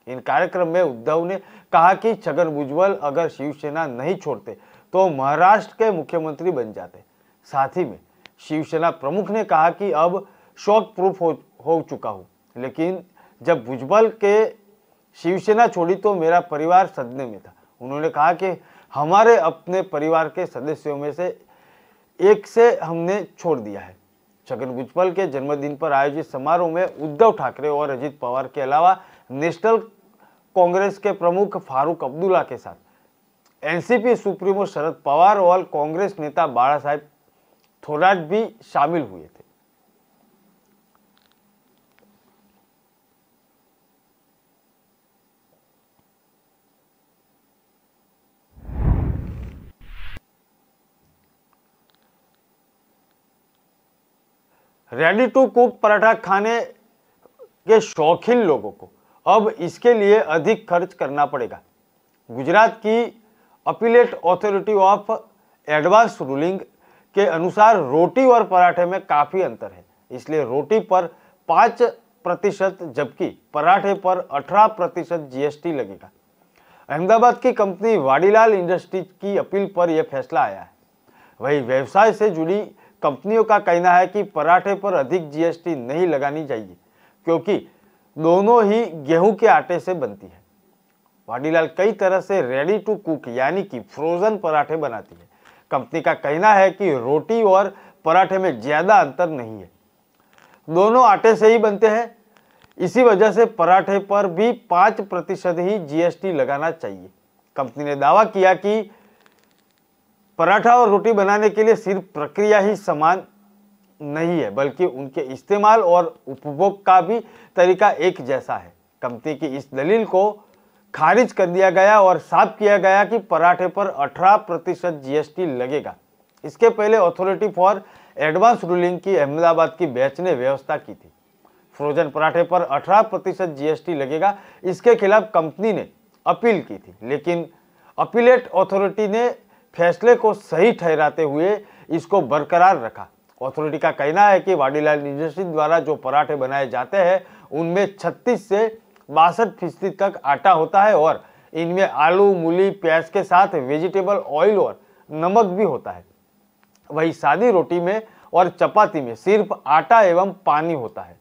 इन कार्यक्रम में उद्धव ने कहा कि छगन भुजबल अगर शिवसेना नहीं छोड़ते तो महाराष्ट्र के मुख्यमंत्री बन जाते। साथ ही में शिवसेना प्रमुख ने कहा कि अब शॉक प्रूफ हो चुका हूं, लेकिन जब भुजबल के शिवसेना छोड़ी तो मेरा परिवार सदमे में था। उन्होंने कहा कि हमारे अपने परिवार के सदस्यों में से एक से हमने छोड़ दिया है। छगन भुजबल के जन्मदिन पर आयोजित समारोह में उद्धव ठाकरे और अजित पवार के अलावा नेशनल कांग्रेस के प्रमुख फारूक अब्दुल्ला के साथ एनसीपी सुप्रीमो शरद पवार और कांग्रेस नेता बाला साहेब थोराट भी शामिल हुए थे। रेडी टू कुक पराठा खाने के शौकीन लोगों को अब इसके लिए अधिक खर्च करना पड़ेगा। गुजरात की appellate authority of advance ruling के अनुसार रोटी और पराठे में काफी अंतर है, इसलिए रोटी पर 5% जबकि पराठे पर 18% जीएसटी लगेगा। अहमदाबाद की कंपनी वाडीलाल इंडस्ट्रीज की अपील पर यह फैसला आया है। वही व्यवसाय से जुड़ी कंपनियों का कहना है कि पराठे पर अधिक जीएसटी नहीं लगानी चाहिए क्योंकि दोनों ही गेहूं के आटे से बनती है। वाडीलाल कई तरह से रेडी टू कुक यानी कि फ्रोजन पराठे बनाती है। कंपनी का कहना है कि रोटी और पराठे में ज्यादा अंतर नहीं है, दोनों आटे से ही बनते हैं। इसी वजह से पराठे पर भी 5% ही जीएसटी लगाना चाहिए। कंपनी ने दावा किया कि पराठा और रोटी बनाने के लिए सिर्फ प्रक्रिया ही समान नहीं है बल्कि उनके इस्तेमाल और उपभोग का भी तरीका एक जैसा है। कंपनी की इस दलील को खारिज कर दिया गया और साफ किया गया कि पराठे पर 18% जीएसटी लगेगा। इसके पहले अथॉरिटी फॉर एडवांस रूलिंग की अहमदाबाद की बेंच ने व्यवस्था की थी। फ्रोजन पराठे पर 18% जीएसटी लगेगा, इसके खिलाफ कंपनी ने अपील की थी, लेकिन अपीलेट अथॉरिटी ने फैसले को सही ठहराते हुए इसको बरकरार रखा। अथॉरिटी का कहना है कि वाडीलाल इंडस्ट्री द्वारा जो पराठे बनाए जाते हैं उनमें 36 से 62% तक आटा होता है और इनमें आलू, मूली, प्याज के साथ वेजिटेबल ऑयल और नमक भी होता है। वही सादी रोटी में और चपाती में सिर्फ आटा एवं पानी होता है।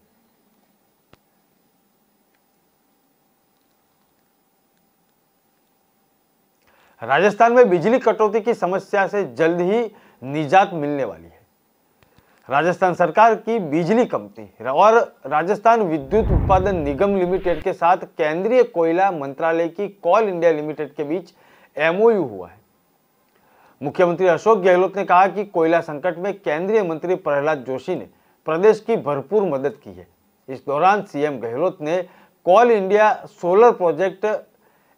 राजस्थान में बिजली कटौती की समस्या से जल्द ही निजात मिलने वाली है। राजस्थान सरकार की बिजली कंपनी और राजस्थान विद्युत उत्पादन निगम लिमिटेड के साथ केंद्रीय कोयला मंत्रालय की कोल इंडिया लिमिटेड के बीच एमओयू हुआ है। मुख्यमंत्री अशोक गहलोत ने कहा कि कोयला संकट में केंद्रीय मंत्री प्रहलाद जोशी ने प्रदेश की भरपूर मदद की है। इस दौरान सीएम गहलोत ने कोल इंडिया सोलर प्रोजेक्ट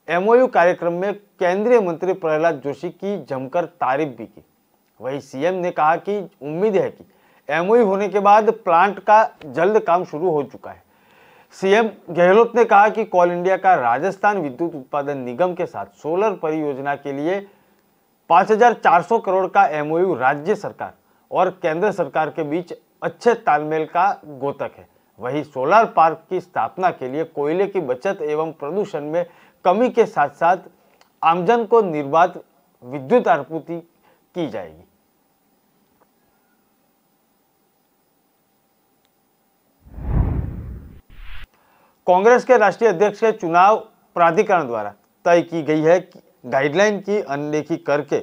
एमओयू कार्यक्रम में केंद्रीय मंत्री प्रहलाद जोशी की जमकर तारीफ भी की। वहीं सीएम ने कहा कि उम्मीद है कि एमओयू होने के बाद प्लांट का जल्द काम शुरू हो चुका है। सीएम गहलोत ने कहा कि कोल इंडिया का राजस्थान विद्युत उत्पादन निगम के साथ सोलर परियोजना के लिए 5400 करोड़ का एमओयू राज्य सरकार और केंद्र सरकार के बीच अच्छे तालमेल का द्योतक है। वहीं सोलर पार्क की स्थापना के लिए कोयले की बचत एवं प्रदूषण में कमी के साथ साथ आमजन को निर्बाध विद्युत आपूर्ति की जाएगी। कांग्रेस के राष्ट्रीय अध्यक्ष के चुनाव प्राधिकरण द्वारा तय की गई है कि गाइडलाइन की अनदेखी करके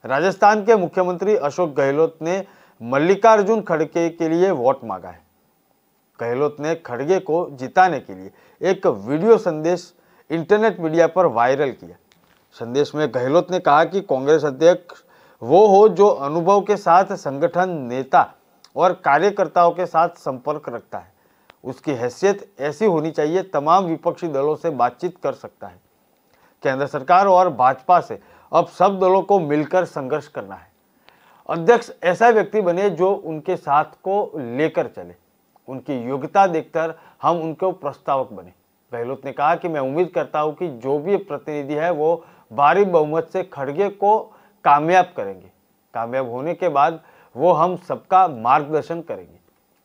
राजस्थान के मुख्यमंत्री अशोक गहलोत ने मल्लिकार्जुन खड़गे के लिए वोट मांगा है। गहलोत ने खड़गे को जिताने के लिए एक वीडियो संदेश इंटरनेट मीडिया पर वायरल किया। संदेश में गहलोत ने कहा कि कांग्रेस अध्यक्ष वो हो जो अनुभव के साथ संगठन, नेता और कार्यकर्ताओं के साथ संपर्क रखता है। उसकी हैसियत ऐसी होनी चाहिए, तमाम विपक्षी दलों से बातचीत कर सकता है। केंद्र सरकार और भाजपा से अब सब दलों को मिलकर संघर्ष करना है। अध्यक्ष ऐसा व्यक्ति बने जो उनके साथ को लेकर चले। उनकी योग्यता देखकर हम उनको प्रस्तावक बने। गहलोत ने कहा कि मैं उम्मीद करता हूं कि जो भी प्रतिनिधि है वो भारी बहुमत से खड़गे को कामयाब करेंगे। कामयाब होने के बाद वो हम सबका मार्गदर्शन करेंगे।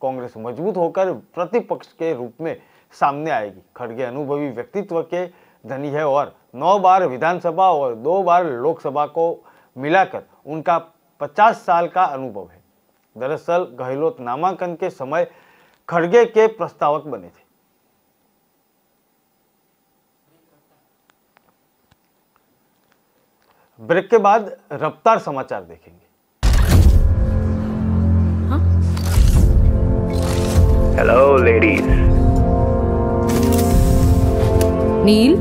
कांग्रेस मजबूत होकर प्रतिपक्ष के रूप में सामने आएगी। खड़गे अनुभवी व्यक्तित्व के धनी है और 9 बार विधानसभा और 2 बार लोकसभा को मिलाकर उनका 50 साल का अनुभव है। दरअसल गहलोत नामांकन के समय खड़गे के प्रस्तावक बने थे। ब्रेक के बाद रफ्तार समाचार देखेंगे। Hello ladies. नील,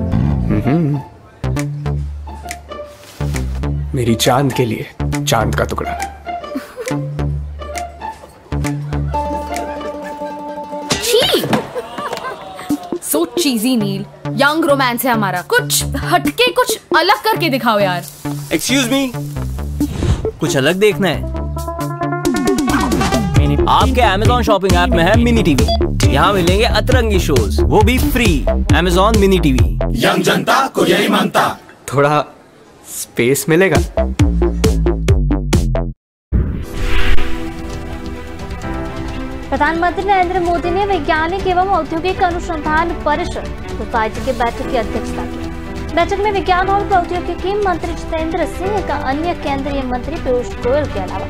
मेरी चांद के लिए चांद का टुकड़ा। सो चीजी नील, यंग रोमांस है हमारा, कुछ हटके कुछ अलग करके दिखाओ यार। एक्सक्यूज मी, कुछ अलग देखना है? आपके Amazon शॉपिंग ऐप में है मिनी टीवी। यहाँ मिलेंगे अतरंगी शोज, वो भी free. Amazon mini TV, young जनता को यही मानता। थोड़ा स्पेस मिलेगा? प्रधानमंत्री नरेंद्र मोदी ने वैज्ञानिक एवं औद्योगिक अनुसंधान परिषद सोसाइटी की बैठक की अध्यक्षता की। बैठक में विज्ञान और प्रौद्योगिकी मंत्री जितेंद्र सिंह का अन्य केंद्रीय मंत्री पीयूष गोयल के अलावा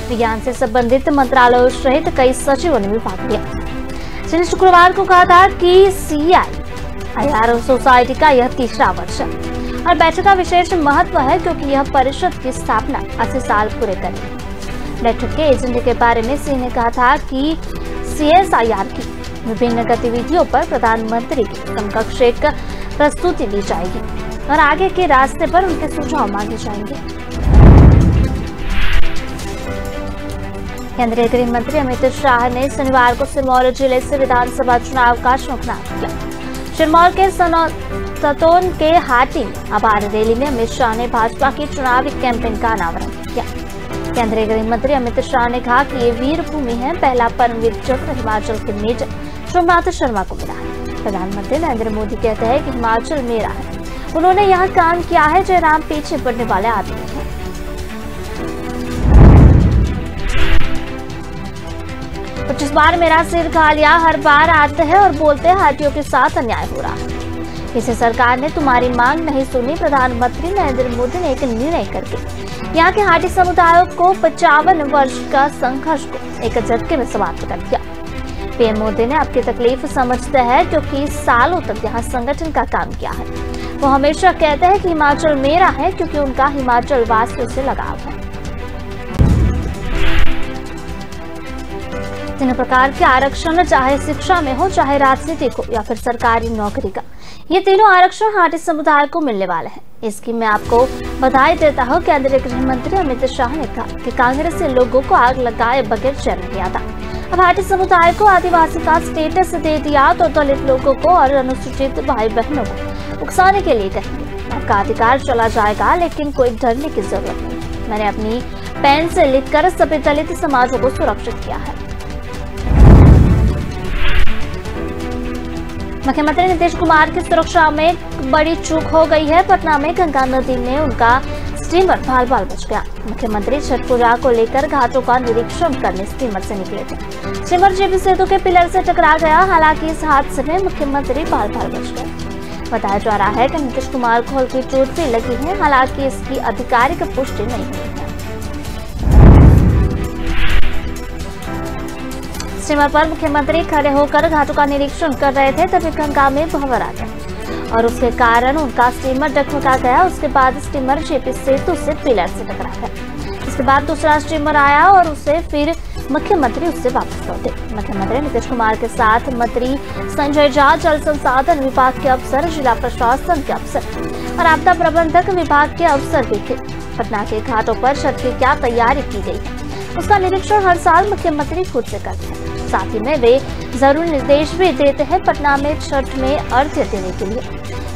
विज्ञान से संबंधित मंत्रालयों सहित कई सचिवों ने भी भाग लिया, जिन्हें शुक्रवार को कहा था कि CIIR सोसाइटी का यह तीसरा वर्ष है और बैठक का विशेष महत्व है क्योंकि यह परिषद की स्थापना 80 साल पूरे करेगी। बैठक के एजेंडे के बारे में सिंह ने कहा था कि CSIR की विभिन्न गतिविधियों पर प्रधानमंत्री की समकक्ष एक प्रस्तुति दी जाएगी और आगे के रास्ते पर उनके सुझाव मांगे जाएंगे। केंद्रीय गृह मंत्री अमित शाह ने शनिवार को सिरमौर जिले से विधानसभा चुनाव का शंखनाद किया। सिरमौर के सतोन के हाटी आभार रैली में अमित शाह ने भाजपा की चुनावी कैंपेन का अनावरण किया। केंद्रीय गृह मंत्री अमित शाह ने कहा कि ये वीर भूमि है। पहला परमवीर चक्र हिमाचल के मेजर सोमनाथ शर्मा को मिला है। प्रधानमंत्री नरेंद्र मोदी कहते हैं कि हिमाचल मेरा है, उन्होंने यहाँ काम किया है। जयराम पीछे पड़ने वाले आदमी हैं। जिस बार मेरा सिर खा लिया, हर बार आते हैं और बोलते हैं हाथियों के साथ अन्याय हो रहा है। किसी सरकार ने तुम्हारी मांग नहीं सुनी। प्रधानमंत्री नरेंद्र मोदी ने एक निर्णय करके यहाँ के हाटी समुदायों को 55 वर्ष का संघर्ष को एक झटके में समाप्त कर दिया। पीएम मोदी ने आपकी तकलीफ समझते हैं क्योंकि सालों तक यहाँ संगठन का काम किया है। वो हमेशा कहते हैं कि हिमाचल मेरा है क्योंकि उनका हिमाचल वासियों से लगाव है। तीनों प्रकार के आरक्षण, चाहे शिक्षा में हो, चाहे राजनीतिक हो या फिर सरकारी नौकरी का, ये तीनों आरक्षण हाटी समुदाय को मिलने वाले हैं। इसकी मैं आपको बधाई देता हूँ। केंद्रीय गृह मंत्री अमित शाह ने कहा कि कांग्रेस से लोगों को आग लगाए बगैर चल नहीं आता। अब हाटी समुदाय को आदिवासी का स्टेटस दे दिया तो दलित लोगों को और अनुसूचित भाई बहनों को उकसाने के लिए कहेंगे। आपका अधिकार चला जाएगा, लेकिन कोई डरने की जरूरत नहीं। मैंने अपनी पेन से लिखकर सभी दलित समाजों को सुरक्षित किया है। मुख्यमंत्री नीतीश कुमार की सुरक्षा में बड़ी चूक हो गई है। पटना में गंगा नदी में उनका स्टीमर भाल-भाल बच गया। मुख्यमंत्री छठ पूजा को लेकर घाटों का निरीक्षण करने स्टीमर से निकले थे। स्टीमर जेबी सेतु के पिलर से टकरा गया। हालांकि इस हादसे में मुख्यमंत्री भाल-भाल बच गए। बताया जा रहा है कि नीतीश कुमार को हल्की चोट भी लगी है। हालांकि इसकी आधिकारिक पुष्टि नहीं हुई है। स्टीमर पर मुख्यमंत्री खड़े होकर घाटों का निरीक्षण कर रहे थे, तभी गंगा में भंवर आ गया और उसके कारण उनका स्टीमर डगमगा गया। उसके बाद स्टीमर जेपी सेतु से पिलर से टकरा गया। इसके बाद दूसरा स्टीमर आया और उसे फिर मुख्यमंत्री उससे वापस लौटे। मुख्यमंत्री नीतीश कुमार के साथ मंत्री संजय झा, जल संसाधन विभाग के अफसर, जिला प्रशासन के अफसर और आपदा प्रबंधक विभाग के अफसर भी थे। पटना के घाटों पर छठ की क्या तैयारी की गई है, उसका निरीक्षण हर साल मुख्यमंत्री खुद से करते हैं। साथ ही में वे जरूरी निर्देश भी देते हैं। पटना में छठ में अर्घ्य देने के लिए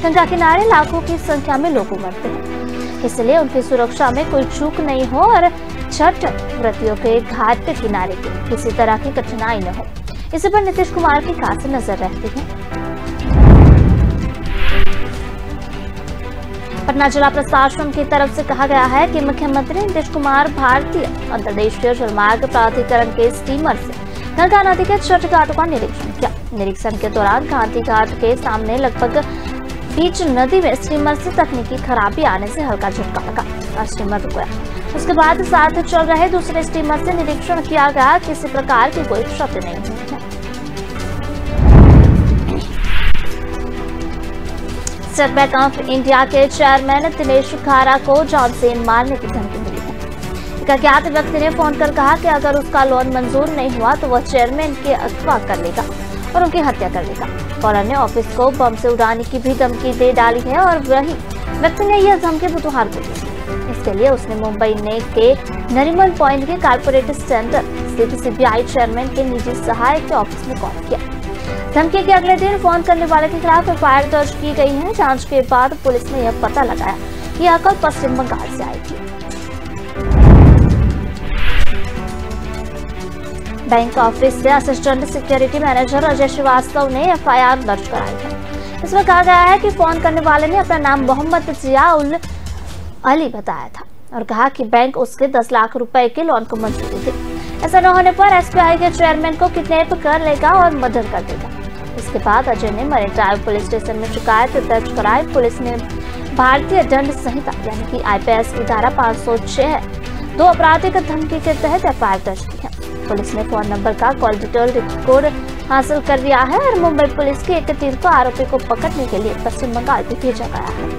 गंगा किनारे लाखों की संख्या में लोग उमड़ते हैं, इसलिए उनकी सुरक्षा में कोई चूक नहीं हो और छठ व्रतियों के घाट किनारे की किसी तरह की कठिनाई न हो, इसी पर नीतीश कुमार की खास नजर रहती है। पटना जिला प्रशासन की तरफ से कहा गया है कि मुख्यमंत्री नीतीश कुमार भारतीय अंतर्देशीय जलमार्ग प्राधिकरण के स्टीमर से गंगा नदी के छठ घाटों का निरीक्षण किया। निरीक्षण के दौरान गांधी घाट के सामने लगभग बीच नदी में स्टीमर से तकनीकी खराबी आने से हल्का झटका लगा और स्टीमर रुक गया। उसके बाद साथ चल रहे दूसरे स्टीमर से निरीक्षण किया गया। किसी प्रकार की कोई क्षति नहीं हुई है। स्टेट बैंक ऑफ इंडिया के चेयरमैन दिनेश खारा को जान से मारने की धमकी मिली है। एक अज्ञात व्यक्ति ने फोन कर कहा कि अगर उसका लोन मंजूर नहीं हुआ तो वह चेयरमैन के अगवा कर लेगा और उनकी हत्या कर देगा। कॉलर ने ऑफिस को बम से उड़ाने की भी धमकी दे डाली है और वही व्यक्ति ने यह धमकी बुधवार को दी। इसके लिए उसने मुंबई के नरीमन पॉइंट के कॉर्पोरेट सेंटर स्थित सीबीआई चेयरमैन के निजी सहायक के ऑफिस में कॉल किया। धमकी के अगले दिन फोन करने वाले के खिलाफ एफआईआर दर्ज की गई है। जांच के बाद पुलिस ने यह पता लगाया कि यह कल पश्चिम बंगाल से आई थी। बैंक ऑफिस से assistant security manager Ajay Srivastava ने एफआईआर दर्ज कराई है। इसमें कहा गया है कि फोन करने वाले ने अपना नाम मोहम्मद जियाउल अली बताया था और कहा कि बैंक उसके 10 लाख रुपए के लोन को मंजूरी थी। ऐसा न होने पर एसबीआई के चेयरमैन को किडनैप कर लेगा और मर्डर कर देगा। इसके बाद अजय ने मरीन ड्राइव पुलिस स्टेशन में शिकायत दर्ज कराई। पुलिस ने भारतीय दंड संहिता यानी कि आईपीसी की धारा 506 दो आपराधिक धमकी के तहत एफआईआर दर्ज की है। पुलिस ने फोन नंबर का कॉल डिटेल रिकॉर्ड हासिल कर लिया है और मुंबई पुलिस की एक टीम को आरोपी को पकड़ने के लिए पश्चिम बंगाल भी भेजा गया है।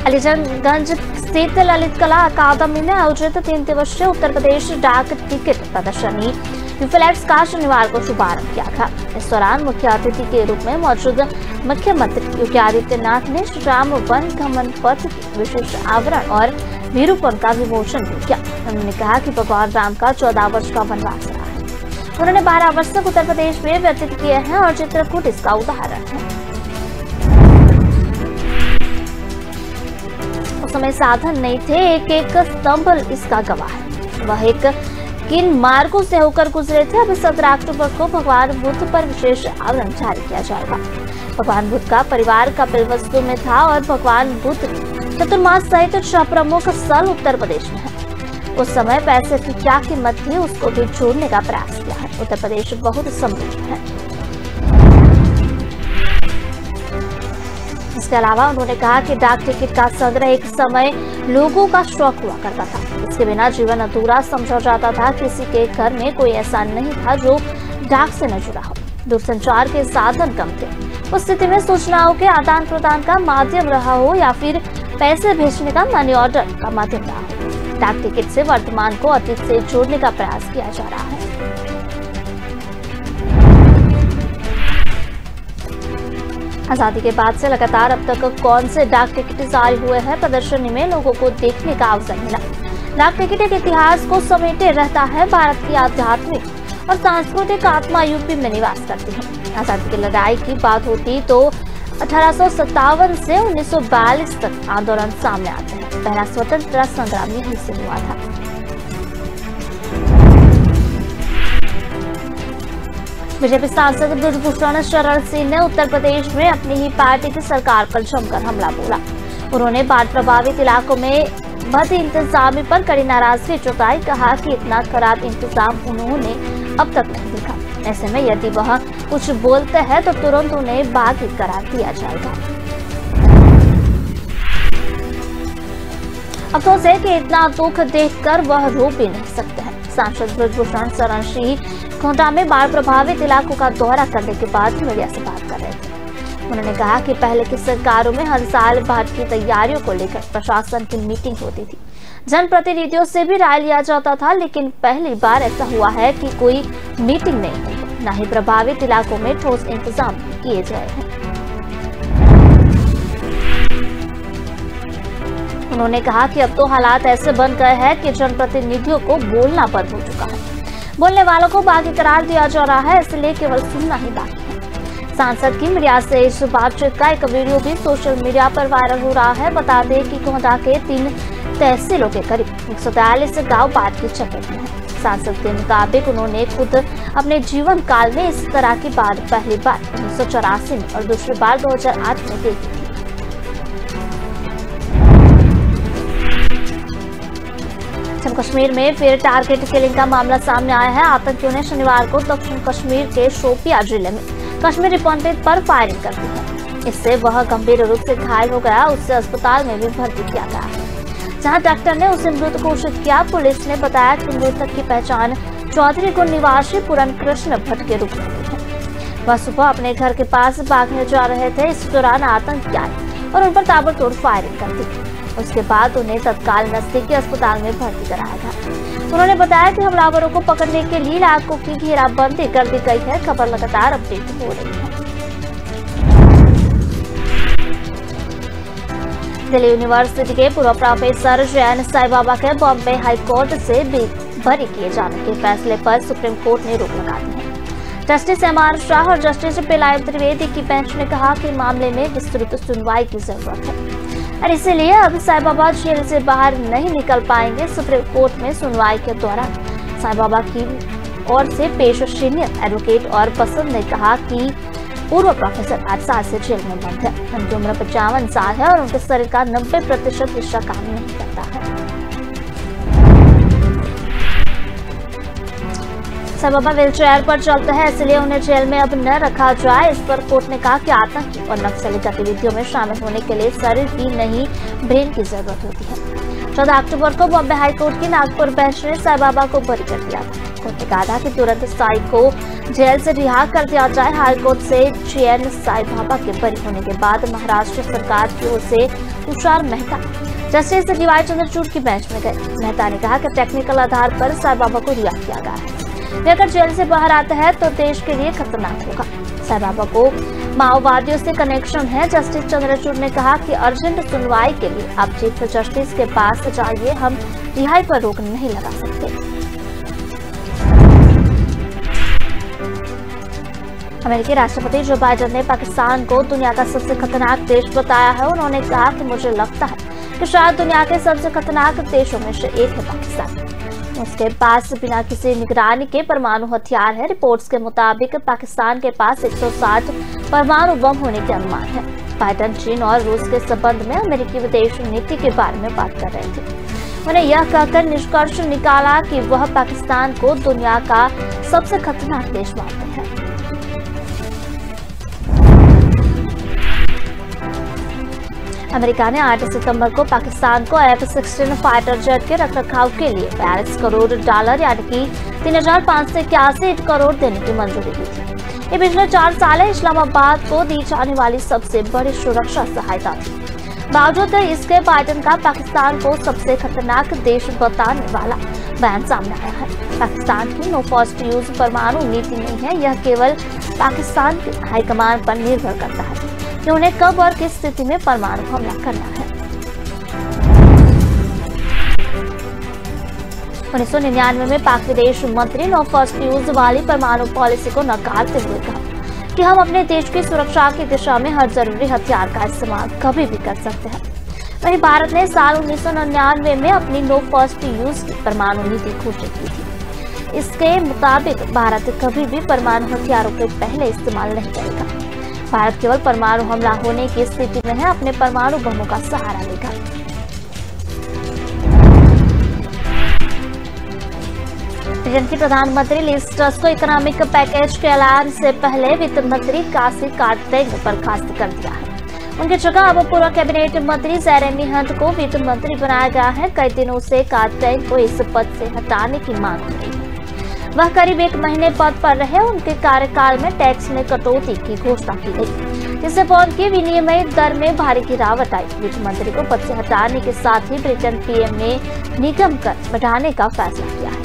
अलीगंज स्थित ललित कला अकादमी में आयोजित 3 दिवसीय उत्तर प्रदेश डाक टिकट प्रदर्शनी फ्लैक्स का शनिवार को शुभारंभ किया था। इस दौरान मुख्य अतिथि के रूप में मौजूद मुख्यमंत्री योगी आदित्यनाथ ने श्री राम वन गमन पथ की विशेष आवरण और विरूपण का विमोचन भी किया। उन्होंने कहा कि भगवान राम का 14 वर्ष का वनवास रहा है। उन्होंने 12 वर्ष तक उत्तर प्रदेश में व्यतीत किए हैं और चित्रकूट इसका उदाहरण है। उस समय साधन नहीं थे, एक स्तंभ इसका गवाह है। वह एक किन मार्गों से होकर गुजरे थे। अब 17 अक्टूबर को भगवान बुद्ध पर विशेष आवरण जारी किया जाएगा। भगवान बुद्ध का परिवार कपिलवस्तु में था और भगवान बुद्ध चतुर्मास सहित 6 प्रमुख स्थल उत्तर प्रदेश में है। उस समय पैसे की क्या कीमत थी उसको भी जोड़ने का प्रयास किया है। उत्तर प्रदेश बहुत समृद्ध है। इसके अलावा उन्होंने कहा कि डाक टिकट का संग्रह एक समय लोगों का शौक हुआ करता था। इसके बिना जीवन अधूरा समझा जाता था। किसी के घर में कोई ऐसा नहीं था जो डाक से न जुड़ा हो। दूरसंचार के साधन कम थे। उस स्थिति में सूचनाओं के आदान प्रदान का माध्यम रहा हो या फिर पैसे भेजने का मनी ऑर्डर का माध्यम रहा हो। डाक टिकट से वर्तमान को अतीत से जोड़ने का प्रयास किया जा रहा है। आजादी के बाद से लगातार अब तक कौन से डाक टिकट जारी हुए हैं, प्रदर्शनी में लोगों को देखने का अवसर मिला। डाक टिकट एक इतिहास को समेटे रहता है। भारत की आध्यात्मिक और सांस्कृतिक आत्मा यूपी में निवास करती है। आजादी की लड़ाई की बात होती तो 1857 से 1942 तक आंदोलन सामने आते हैं। पहला स्वतंत्रता संग्राम यहीं से हुआ था। बीजेपी सांसद ब्रजभूषण शरण सिंह ने उत्तर प्रदेश में अपनी ही पार्टी की सरकार पर जमकर हमला बोला। उन्होंने बाढ़ प्रभावित इलाकों में बद इंतजामी पर कड़ी नाराजगी जताई। कहा कि इतना खराब इंतजाम उन्होंने अब तक नहीं देखा। ऐसे में यदि वह कुछ बोलते हैं तो तुरंत उन्हें बागी करार दिया जाएगा। अफसोस है कि इतना दुख देखकर वह रो भी नहीं सकते हैं। सांसद ब्रजभूषण शरण सिंह कोटा में बाढ़ प्रभावित इलाकों का दौरा करने के बाद मीडिया से बात कर रहे थे। उन्होंने कहा कि पहले की सरकारों में हर साल बाढ़ की तैयारियों को लेकर प्रशासन की मीटिंग होती थी। जनप्रतिनिधियों से भी राय लिया जाता था, लेकिन पहली बार ऐसा हुआ है कि कोई मीटिंग नहीं हुई, न ही प्रभावित इलाकों में ठोस इंतजाम किए गए हैं। उन्होंने कहा कि अब तो हालात ऐसे बन गए हैं कि जनप्रतिनिधियों को बोलना बंद हो चुका है। बोलने वालों को बागी करार दिया जा रहा है, इसलिए केवल सुनना ही बाकी है। सांसद की मीडिया से इस बातचीत का एक वीडियो भी सोशल मीडिया पर वायरल हो रहा है। बता दें कि कोहटा के 3 तहसीलों के करीब 143 गाँव बाढ़ की चपेट में है। सांसद के मुताबिक उन्होंने खुद अपने जीवन काल में इस तरह की बाढ़ पहली बार 1984 में और दूसरी बार 2008 में देखी थी। जम्मू कश्मीर में फिर टारगेट किलिंग का मामला सामने आया है। आतंकियों ने शनिवार को दक्षिण कश्मीर के शोपिया जिले में कश्मीरी पंडित पर फायरिंग कर दी है। इससे वह गंभीर रूप से घायल हो गया। उसे अस्पताल में भी भर्ती किया गया है, जहां डॉक्टर ने उसे मृत घोषित किया। पुलिस ने बताया कि मृतक की पहचान चौधरी को निवासी पूरन कृष्ण भट्ट के रूप में हुई है। वह सुबह अपने घर के पास भागने जा रहे थे। इस दौरान आतंकी आए और उन पर ताबड़तोड़ फायरिंग कर दी। उसके बाद उन्हें तत्काल नजदीकी अस्पताल में भर्ती कराया था। उन्होंने बताया कि हमलावरों को पकड़ने के लिए इलाकों की घेराबंदी कर दी गई है। खबर लगातार अपडेट हो रही है। दिल्ली यूनिवर्सिटी के पूर्व प्रोफेसर जैन साई बाबा के बॉम्बे हाईकोर्ट से बरी किए जाने के फैसले पर सुप्रीम कोर्ट ने रोक लगा दी है। Justice MR. शाह और जस्टिस पीलाई त्रिवेदी की बेंच ने कहा कि मामले में विस्तृत सुनवाई की जरूरत है और इसीलिए अब साई बाबा जेल से बाहर नहीं निकल पाएंगे। सुप्रीम कोर्ट में सुनवाई के दौरान साई बाबा की ओर से पेश सीनियर एडवोकेट और पसंद ने कहा कि पूर्व प्रोफेसर 8 साल से जेल में बंद है। उनकी उम्र 55 साल है और उनके शरीर का 90% हिस्सा काम नहीं करता है। साई बाबा व्हील चेयर पर चलते हैं, इसलिए उन्हें जेल में अब न रखा जाए। इस पर कोर्ट ने कहा कि आतंकी और नक्सली गतिविधियों में शामिल होने के लिए शरीर की नहीं ब्रेन की जरूरत होती है। 14 अक्टूबर को बॉम्बे हाईकोर्ट की नागपुर बेंच ने साई बाबा को बरी कर दिया था। कोर्ट ने कहा था कि तुरंत साई को जेल से रिहा कर दिया जाए। हाईकोर्ट से जैन साई बाबा के बरी होने के बाद महाराष्ट्र सरकार की ओर से तुषार मेहता जस्टिस डी.वाई. चंद्रचूड़ की बेंच में गए। मेहता ने कहा कि टेक्निकल आधार पर साई बाबा को रिहा किया गया है। वे अगर जेल से बाहर आते हैं तो देश के लिए खतरनाक होगा। साई बाबा को माओवादियों से कनेक्शन है। जस्टिस चंद्रचूड़ ने कहा कि अर्जेंट सुनवाई के लिए आप चीफ जस्टिस के पास जाइए, हम रिहाई पर रोक नहीं लगा सकते। अमेरिकी राष्ट्रपति जो बाइडेन ने पाकिस्तान को दुनिया का सबसे खतरनाक देश बताया है। उन्होंने कहा कि मुझे लगता है कि शायद दुनिया के सबसे खतरनाक देशों में से एक है पाकिस्तान। उसके पास बिना किसी निगरानी के परमाणु हथियार है। रिपोर्ट्स के मुताबिक पाकिस्तान के पास 160 परमाणु बम होने के अनुमान है। बाइडेन चीन और रूस के संबंध में अमेरिकी विदेश नीति के बारे में बात कर रहे थे। उन्होंने यह कहकर निष्कर्ष निकाला कि वह पाकिस्तान को दुनिया का सबसे खतरनाक देश मानते हैं। अमेरिका ने 8 सितंबर को पाकिस्तान को F-16 फाइटर जेट के रखरखाव के लिए $42 करोड़ यानी कि 3,581 करोड़ देने की मंजूरी दी थी। ये पिछले 4 साल इस्लामाबाद को दी जाने वाली सबसे बड़ी सुरक्षा सहायता थी। बावजूद इसके बाइडेन का पाकिस्तान को सबसे खतरनाक देश बताने वाला बयान सामने आया है। पाकिस्तान की नो फर्स्ट यूज परमाणु नीति नहीं है, यह केवल पाकिस्तान के हाईकमान पर निर्भर करता है कि उन्हें कब और किस स्थिति में परमाणु हमला करना है। 1999 में पाक विदेश मंत्री नो फर्स्ट यूज वाली परमाणु पॉलिसी को नकारते हुए कहा कि हम अपने देश की सुरक्षा की दिशा में हर जरूरी हथियार का इस्तेमाल कभी भी कर सकते हैं। वहीं भारत ने साल 1999 में अपनी नो फर्स्ट यूज की परमाणु नीति घोषित की थी। इसके मुताबिक भारत कभी भी परमाणु हथियारों के पहले इस्तेमाल नहीं करेगा। भारत केवल परमाणु हमला होने की स्थिति में है अपने परमाणु बमों का सहारा लेगा। ब्रिटेन की प्रधानमंत्री लिज ट्रस को इकोनॉमिक पैकेज के ऐलान से पहले वित्त मंत्री कासी कार्टेंग बर्खास्त कर दिया है। उनकी जगह अब पूर्व कैबिनेट मंत्री जेरेमी हंट को वित्त मंत्री बनाया गया है। कई दिनों से कार्टेंग को इस पद से हटाने की मांग हो रही है। वह करीब 1 महीने पद पर रहे। उनके कार्यकाल में टैक्स में कटौती की घोषणा की गई, जिससे पौंड की विनिमय दर में भारी गिरावट आई। वित्त मंत्री को पद से हटाने के साथ ही ब्रिटेन पीएम ने निगम कर बढ़ाने का फैसला किया है।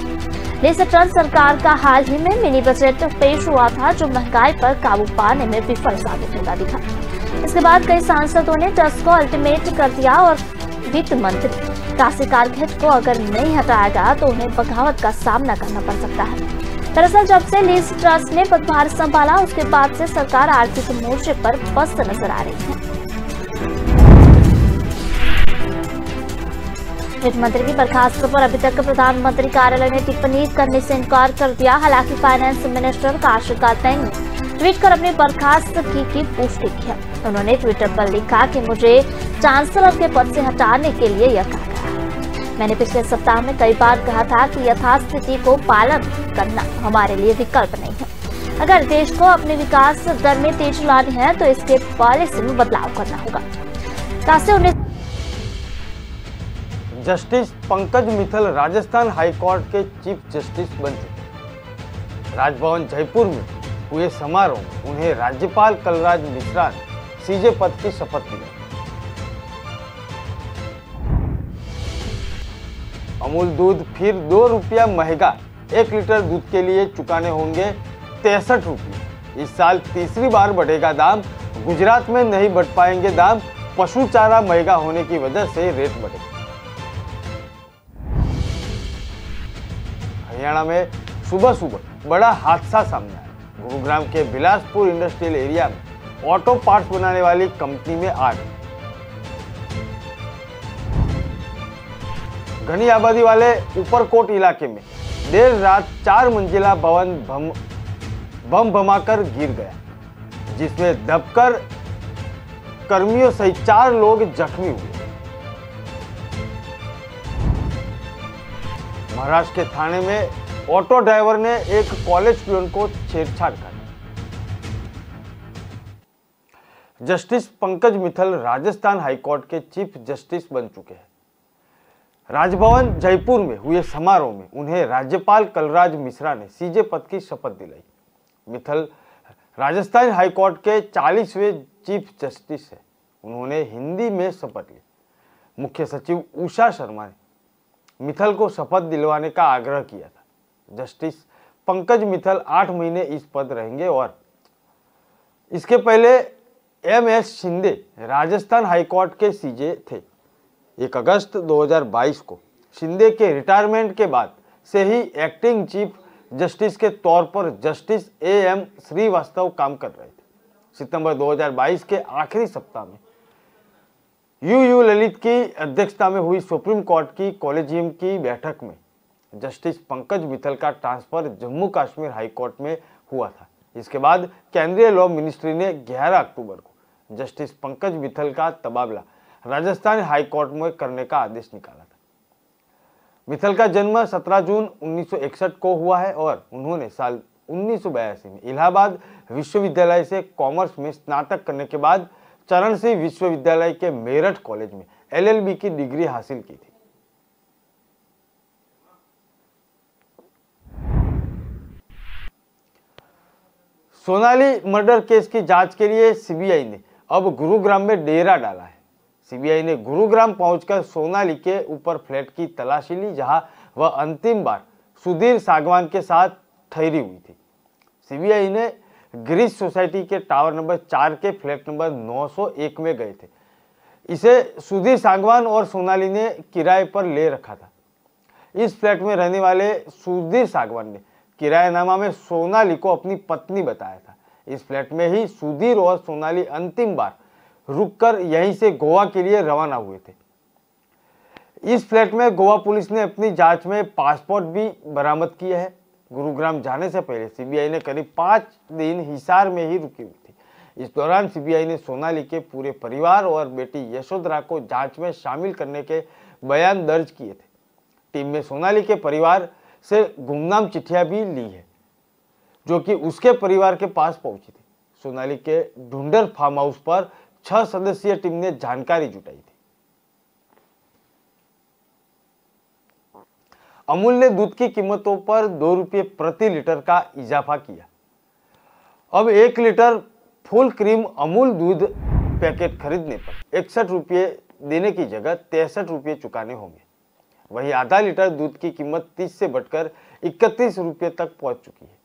लिज ट्रस सरकार का हाल ही में मिनी बजट पेश हुआ था, जो महंगाई पर काबू पाने में विफल साबित होता दिखा। इसके बाद कई सांसदों ने ट्रस को अल्टीमेट कर दिया और वित्त मंत्री कासी कार्टेंग को अगर नहीं हटाया गया तो उन्हें बगावत का सामना करना पड़ सकता है। दरअसल जब से लिज ट्रस ने पदभार संभाला उसके बाद से सरकार आर्थिक मोर्चे पर पस्त नजर आ रही है। वित्त मंत्री की बर्खास्त पर अभी तक प्रधानमंत्री कार्यालय ने टिप्पणी करने से इनकार कर दिया। हालांकि फाइनेंस मिनिस्टर काशी कार्टेंग ने ट्वीट कर अपनी बर्खास्तगी की पुष्टि की है। उन्होंने ट्विटर पर लिखा कि मुझे चांसलर के पद से हटाने के लिए यह कहा गया है। मैंने पिछले सप्ताह में कई बार कहा था कि यथास्थिति को पालन करना हमारे लिए विकल्प नहीं है। अगर देश को अपने विकास दर में तेजी लानी है तो इसके पॉलिसी में बदलाव करना होगा। Justice Pankaj Mittal Rajasthan high court के चीफ जस्टिस बन चुके। राजभवन जयपुर में हुए समारोह में उन्हें राज्यपाल कलराज मिश्रा ने सीजे पद की शपथ दिलाई। अमूल दूध फिर 2 रुपया महंगा, 1 लीटर दूध के लिए चुकाने होंगे 63 रुपये। इस साल तीसरी बार बढ़ेगा दाम। गुजरात में नहीं बढ़ पाएंगे दाम, पशु चारा महंगा होने की वजह से रेट बढ़े। हरियाणा में सुबह सुबह बड़ा हादसा सामने आया। गुरुग्राम के बिलासपुर इंडस्ट्रियल एरिया में ऑटो पार्ट्स बनाने वाली कंपनी में आग। घनी आबादी वाले ऊपरकोट इलाके में देर रात 4 मंजिला भवन बम भमाकर गिर गया, जिसमें दबकर कर्मियों सहित 4 लोग जख्मी हुए। महाराष्ट्र के थाने में ऑटो ड्राइवर ने एक कॉलेज स्टूडेंट को छेड़छाड़ कर। जस्टिस पंकज मित्तल राजस्थान हाईकोर्ट के चीफ जस्टिस बन चुके हैं। राजभवन जयपुर में हुए समारोह में उन्हें राज्यपाल कलराज मिश्रा ने सीजे पद की शपथ दिलाई। मित्तल राजस्थान हाईकोर्ट के 40वें चीफ जस्टिस है। उन्होंने हिंदी में शपथ ली। मुख्य सचिव उषा शर्मा ने मित्तल को शपथ दिलवाने का आग्रह किया था। जस्टिस पंकज मित्तल 8 महीने इस पद रहेंगे और इसके पहले एमएस शिंदे राजस्थान हाईकोर्ट के सीजे थे। 1 अगस्त 2022 को शिंदे के रिटायरमेंट के बाद से ही एक्टिंग चीफ जस्टिस के तौर पर जस्टिस एएम श्रीवास्तव काम कर रहे थे। सितंबर 2022 के आखिरी सप्ताह में यूयू ललित की अध्यक्षता में हुई सुप्रीम कोर्ट की कॉलेजियम की बैठक में जस्टिस पंकज मित्तल का transfer Jammu Kashmir high court में हुआ था। इसके बाद केंद्रीय लॉ मिनिस्ट्री ने 11 अक्टूबर को जस्टिस पंकज मित्तल का तबादला राजस्थान हाई कोर्ट में करने का आदेश निकाला था। मित्तल का जन्म 17 जून 1961 को हुआ है और उन्होंने साल 1982 में इलाहाबाद विश्वविद्यालय से कॉमर्स में स्नातक करने के बाद चरण सिंह विश्वविद्यालय के मेरठ कॉलेज में एलएलबी की डिग्री हासिल की थी। सोनाली मर्डर केस की जांच के लिए सीबीआई ने अब गुरुग्राम में डेरा डाला है। सीबीआई ने गुरुग्राम पहुंचकर सोनाली के ऊपर फ्लैट की तलाशी ली, जहां वह अंतिम बार सुधीर सागवान के साथ ठहरी हुई थी। सीबीआई ने गिरीश सोसाइटी के टावर नंबर 4 के फ्लैट नंबर 901 में गए थे। इसे सुधीर सागवान और सोनाली ने किराए पर ले रखा था। इस फ्लैट में रहने वाले सुधीर सागवान ने किराएनामा में सोनाली को अपनी पत्नी बताया था। इस फ्लैट में ही सुधीर और सोनाली अंतिम बार रुककर यहीं से गोवा के लिए रवाना हुए थे। इस फ्लैट में गोवा पुलिस ने अपनी जांच में पासपोर्ट भी बरामद किए हैं। गुरुग्राम जाने से पहले सीबीआई ने करीब 5 दिन हिसार में ही रुकी हुई थी। इस दौरान सीबीआई ने सोनाली के पूरे परिवार और बेटी यशोधरा को जांच में शामिल करने के बयान दर्ज किए थे। टीम में सोनाली के परिवार से गुमनाम चिट्ठियां भी ली है, जो कि उसके परिवार के पास पहुंची थी। सोनाली के ढूंढर फार्म हाउस पर 6 सदस्यीय टीम ने जानकारी जुटाई थी। अमूल ने दूध की कीमतों पर 2 रुपये प्रति लीटर का इजाफा किया। अब 1 लीटर फुल क्रीम अमूल दूध पैकेट खरीदने पर 61 रुपये देने की जगह 63 रुपये चुकाने होंगे। वहीं आधा लीटर दूध की कीमत 30 से बढ़कर 31 रुपये तक पहुंच चुकी है।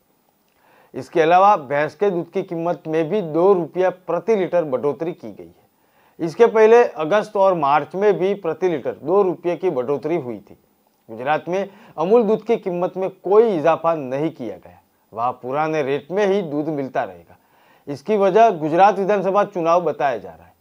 इसके अलावा भैंस के दूध की कीमत में भी 2 रुपया प्रति लीटर बढ़ोतरी की गई है। इसके पहले अगस्त और मार्च में भी प्रति लीटर 2 रुपये की बढ़ोतरी हुई थी। गुजरात में अमूल दूध की कीमत में कोई इजाफा नहीं किया गया। वहां पुराने रेट में ही दूध मिलता रहेगा। इसकी वजह गुजरात विधानसभा चुनाव बताया जा रहा है।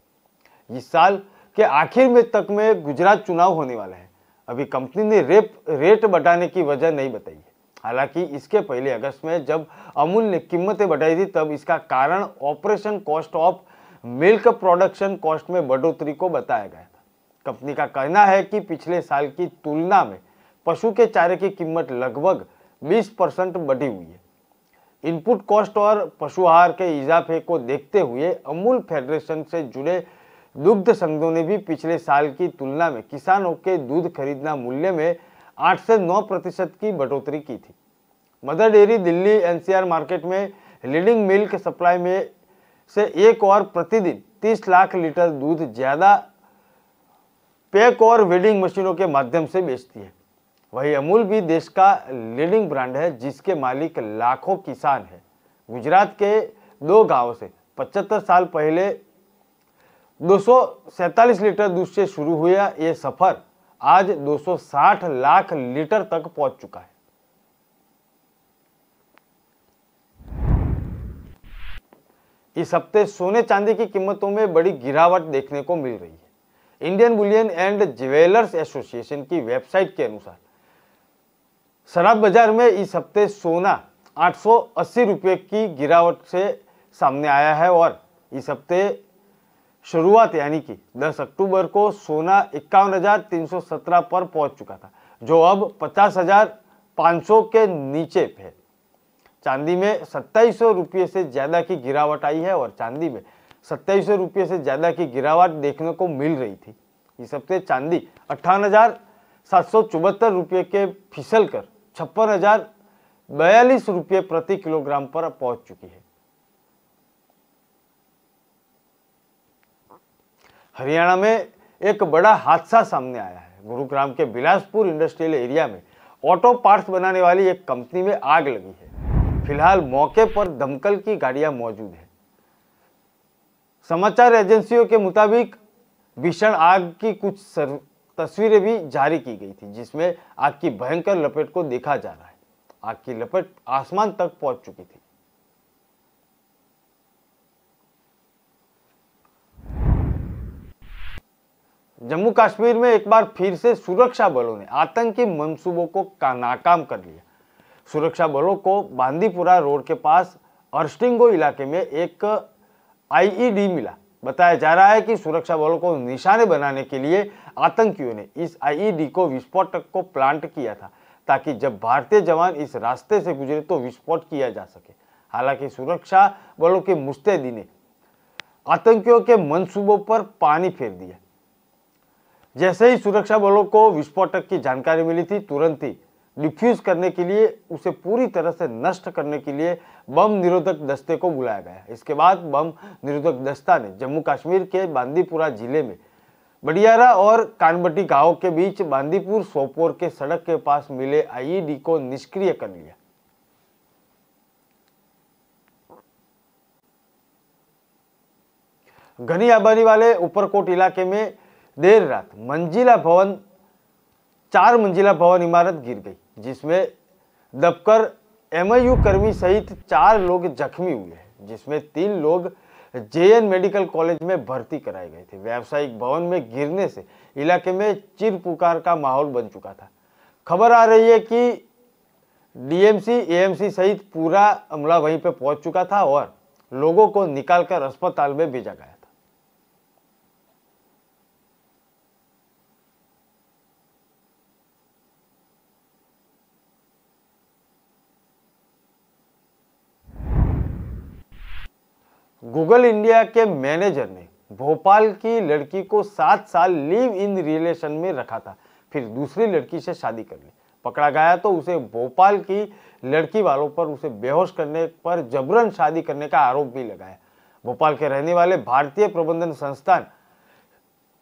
इस साल के आखिर में तक में गुजरात चुनाव होने वाला है। अभी कंपनी ने रेट बढ़ाने की वजह नहीं बताई है। हालांकि इसके पहले अगस्त में जब अमूल ने कीमतें बढ़ाई थी, तब इसका कारण operation cost of milk production cost में बढ़ोतरी को बताया गया था। कंपनी का कहना है कि पिछले साल की तुलना में पशु के चारे की कीमत लगभग 20% बढ़ी हुई है। इनपुट कॉस्ट और पशु आहार के इजाफे को देखते हुए अमूल फेडरेशन से जुड़े दुग्ध संघों ने भी पिछले साल की तुलना में किसानों के दूध खरीदना मूल्य में 8 से 9% की बढ़ोतरी की थी। Mother dairy Delhi NCR market में लीडिंग मिल्क सप्लाई में से एक और प्रतिदिन 30 लाख लीटर दूध ज्यादा पैक और वेडिंग मशीनों के माध्यम से बेचती है। वही अमूल भी देश का लीडिंग ब्रांड है, जिसके मालिक लाखों किसान हैं। गुजरात के 2 गांवों से 75 साल पहले 247 लीटर दूध से शुरू हुआ ये सफर आज 260 लाख लीटर तक पहुंच चुका है। इस हफ्ते सोने चांदी की कीमतों में बड़ी गिरावट देखने को मिल रही है। Indian Boolean and jewellers association की वेबसाइट के अनुसार शराब बाजार में इस हफ्ते सोना 880 रुपये की गिरावट से सामने आया है और इस हफ्ते शुरुआत यानी कि 10 अक्टूबर को सोना 51,317 पर पहुंच चुका था, जो अब 50,500 के नीचे है। चांदी में 2700 रुपये से ज्यादा की गिरावट आई है और चांदी में 2700 रुपये से ज्यादा की गिरावट देखने को मिल रही थी। इस हफ्ते चांदी 58,774 रुपये के फिसल कर 56,042 रुपये प्रति किलोग्राम पर पहुंच चुकी है। हरियाणा में एक बड़ा हादसा सामने आया है। गुरुग्राम के बिलासपुर इंडस्ट्रियल एरिया में ऑटो पार्ट्स बनाने वाली एक कंपनी में आग लगी है। फिलहाल मौके पर दमकल की गाड़ियां मौजूद है। समाचार एजेंसियों के मुताबिक भीषण आग की कुछ तस्वीरें भी जारी की गई थी, जिसमें आग की भयंकर लपेट को देखा जा रहा है। आग की लपेट आसमान तक पहुंच चुकी थी। जम्मू कश्मीर में एक बार फिर से सुरक्षा बलों ने आतंकी मंसूबों को नाकाम कर लिया। सुरक्षा बलों को बांदीपुरा रोड के पास अर्स्टिंगो इलाके में एक आईईडी मिला। बताया जा रहा है कि सुरक्षा बलों को निशाने बनाने के लिए आतंकियों ने इस आईईडी को विस्फोटक को प्लांट किया था, ताकि जब भारतीय जवान इस रास्ते से गुजरे तो विस्फोट किया जा सके। हालांकि सुरक्षा बलों की मुस्तैदी ने आतंकियों के मंसूबों पर पानी फेर दिया। जैसे ही सुरक्षा बलों को विस्फोटक की जानकारी मिली थी, तुरंत ही डिफ्यूज करने के लिए, उसे पूरी तरह से नष्ट करने के लिए बम निरोधक दस्ते को बुलाया गया। इसके बाद बम निरोधक दस्ता ने जम्मू कश्मीर के बांदीपुरा जिले में बडियारा और कानबटी गांव के बीच बांदीपुर सोपोर के सड़क के पास मिले आईईडी को निष्क्रिय कर लिया। घनी आबादी वाले उपरकोट इलाके में देर रात 4 मंजिला भवन इमारत गिर गई, जिसमें दबकर एमआईयू कर्मी सहित 4 लोग जख्मी हुए हैं, जिसमें 3 लोग जेएन मेडिकल कॉलेज में भर्ती कराए गए थे। व्यावसायिक भवन में गिरने से इलाके में चीर पुकार का माहौल बन चुका था। खबर आ रही है कि डीएमसी, एएमसी सहित पूरा अमला वहीं पर पहुंच चुका था और लोगों को निकालकर अस्पताल में भेजा गया था। गूगल इंडिया के मैनेजर ने भोपाल की लड़की को 7 साल लिव इन रिलेशन में रखा था, फिर दूसरी लड़की से शादी कर ली। पकड़ा गया तो उसे भोपाल की लड़की वालों पर उसे बेहोश करने पर जबरन शादी करने का आरोप भी लगाया। भोपाल के रहने वाले भारतीय प्रबंधन संस्थान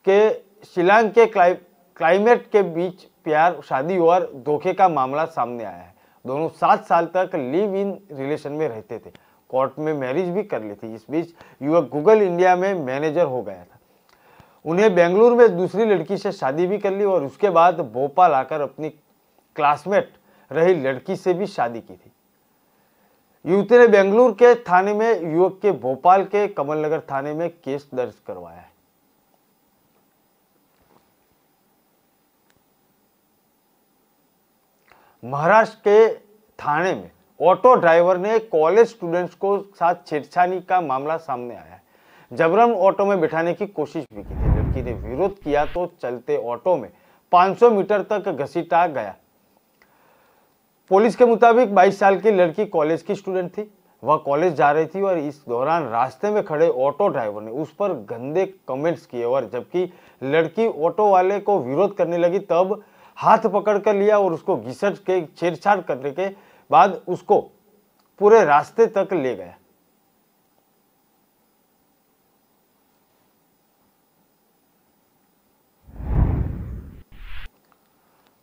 के शिलांग के क्लाइमेट के बीच प्यार, शादी और धोखे का मामला सामने आया है। दोनों 7 साल तक लिव इन रिलेशन में रहते थे, कोर्ट में मैरिज भी कर ली थी। इस बीच युवक गूगल इंडिया में मैनेजर हो गया था। उन्हें बेंगलुरु में दूसरी लड़की से शादी भी कर ली और उसके बाद भोपाल आकर अपनी क्लासमेट रही लड़की से भी शादी की थी। युवती ने बेंगलुरु के थाने में युवक के भोपाल के कमलनगर थाने में केस दर्ज करवाया है। महाराष्ट्र के थाने में ऑटो ड्राइवर ने कॉलेज स्टूडेंट्स को साथ छेड़छाड़ी का मामला सामने आया है। जबरन ऑटो में बिठाने की कोशिश भी की थी। लड़की ने विरोध किया तो चलते ऑटो में 500 मीटर तक घसीटा गया। पुलिस के मुताबिक 22 साल की लड़की कॉलेज की स्टूडेंट थी। वह कॉलेज जा रही थी और इस दौरान रास्ते में खड़े ऑटो ड्राइवर ने उस पर गंदे कमेंट्स किए और जबकि लड़की ऑटो वाले को विरोध करने लगी तब हाथ पकड़ कर लिया और उसको घिसट के छेड़छाड़ करने के बाद उसको पूरे रास्ते तक ले गया।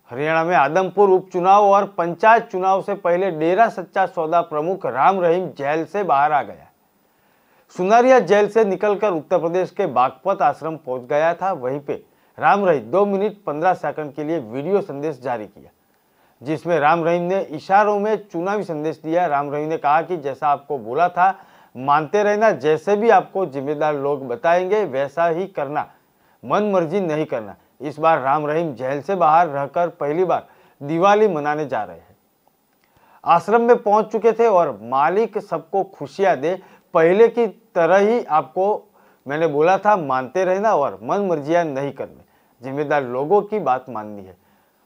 हरियाणा में आदमपुर उपचुनाव और पंचायत चुनाव से पहले डेरा सच्चा सौदा प्रमुख राम रहीम जेल से बाहर आ गया। सुनारिया जेल से निकलकर उत्तर प्रदेश के बागपत आश्रम पहुंच गया था। वहीं पे राम रहीम 2 मिनट 15 सेकंड के लिए वीडियो संदेश जारी किया, जिसमें राम रहीम ने इशारों में चुनावी संदेश दिया। राम रहीम ने कहा कि जैसा आपको बोला था मानते रहना, जैसे भी आपको जिम्मेदार लोग बताएंगे वैसा ही करना, मन मर्जी नहीं करना। इस बार राम रहीम जेल से बाहर रहकर पहली बार दिवाली मनाने जा रहे हैं। आश्रम में पहुंच चुके थे और मालिक सबको खुशियां दे, पहले की तरह ही आपको मैंने बोला था मानते रहना और मन मर्जियां नहीं करने, जिम्मेदार लोगों की बात माननी है।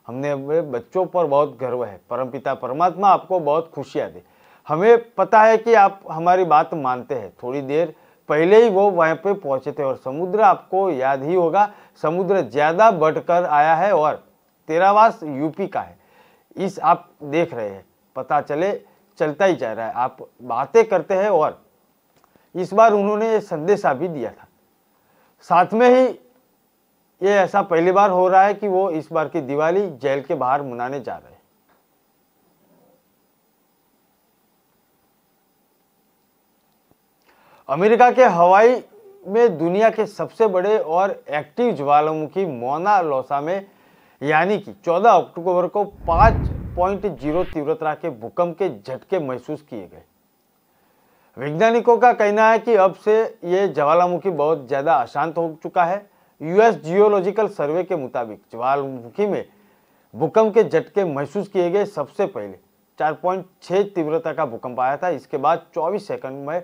हमने अपने बच्चों पर बहुत गर्व है। परमपिता परमात्मा आपको बहुत खुशियां दे। हमें पता है कि आप हमारी बात मानते हैं। थोड़ी देर पहले ही वो वहां पे पहुंचे थे और समुद्र आपको याद ही होगा, समुद्र ज्यादा बढ़कर आया है और तेरावास यूपी का है। इस आप देख रहे हैं, पता चलता ही जा रहा है। आप बातें करते हैं और इस बार उन्होंने संदेशा भी दिया था। साथ में ही ये ऐसा पहली बार हो रहा है कि वो इस बार की दिवाली जेल के बाहर मनाने जा रहे हैं। अमेरिका के हवाई में दुनिया के सबसे बड़े और एक्टिव ज्वालामुखी मौना लोसा में यानी कि 14 अक्टूबर को 5.0 तीव्रता के भूकंप के झटके महसूस किए गए। वैज्ञानिकों का कहना है कि अब से ये ज्वालामुखी बहुत ज्यादा अशांत हो चुका है। यूएस जियोलॉजिकल सर्वे के मुताबिक ज्वालामुखी में भूकंप के झटके महसूस किए गए। सबसे पहले 4.6 तीव्रता का भूकंप आया था। इसके बाद 24 सेकंड में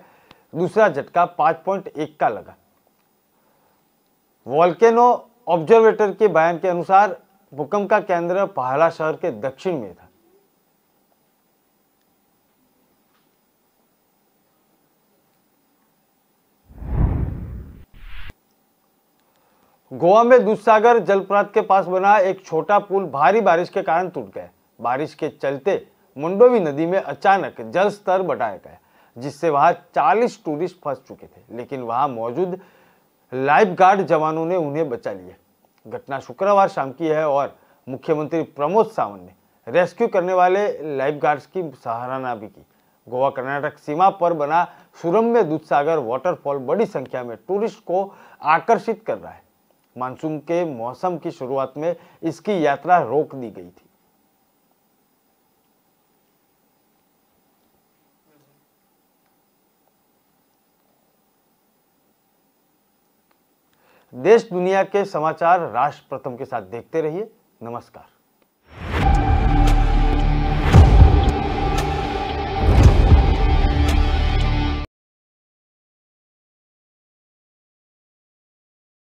दूसरा झटका 5.1 का लगा। वोल्केनो ऑब्जर्वेटर के बयान के अनुसार भूकंप का केंद्र पहला शहर के दक्षिण में था। गोवा में दूधसागर जलप्रपात के पास बना एक छोटा पुल भारी बारिश के कारण टूट गया। बारिश के चलते मुंडोवी नदी में अचानक जल स्तर बढ़ाया गया, जिससे वहां 40 टूरिस्ट फंस चुके थे, लेकिन वहां मौजूद लाइफ गार्ड जवानों ने उन्हें बचा लिया। घटना शुक्रवार शाम की है और मुख्यमंत्री प्रमोद सावंत ने रेस्क्यू करने वाले लाइफ गार्ड्स की सराहना भी की। गोवा कर्नाटक सीमा पर बना सुरम्य दूधसागर वाटरफॉल बड़ी संख्या में टूरिस्ट को आकर्षित कर रहा है। मानसून के मौसम की शुरुआत में इसकी यात्रा रोक दी गई थी। देश दुनिया के समाचार राष्ट्र प्रथम के साथ देखते रहिए। नमस्कार।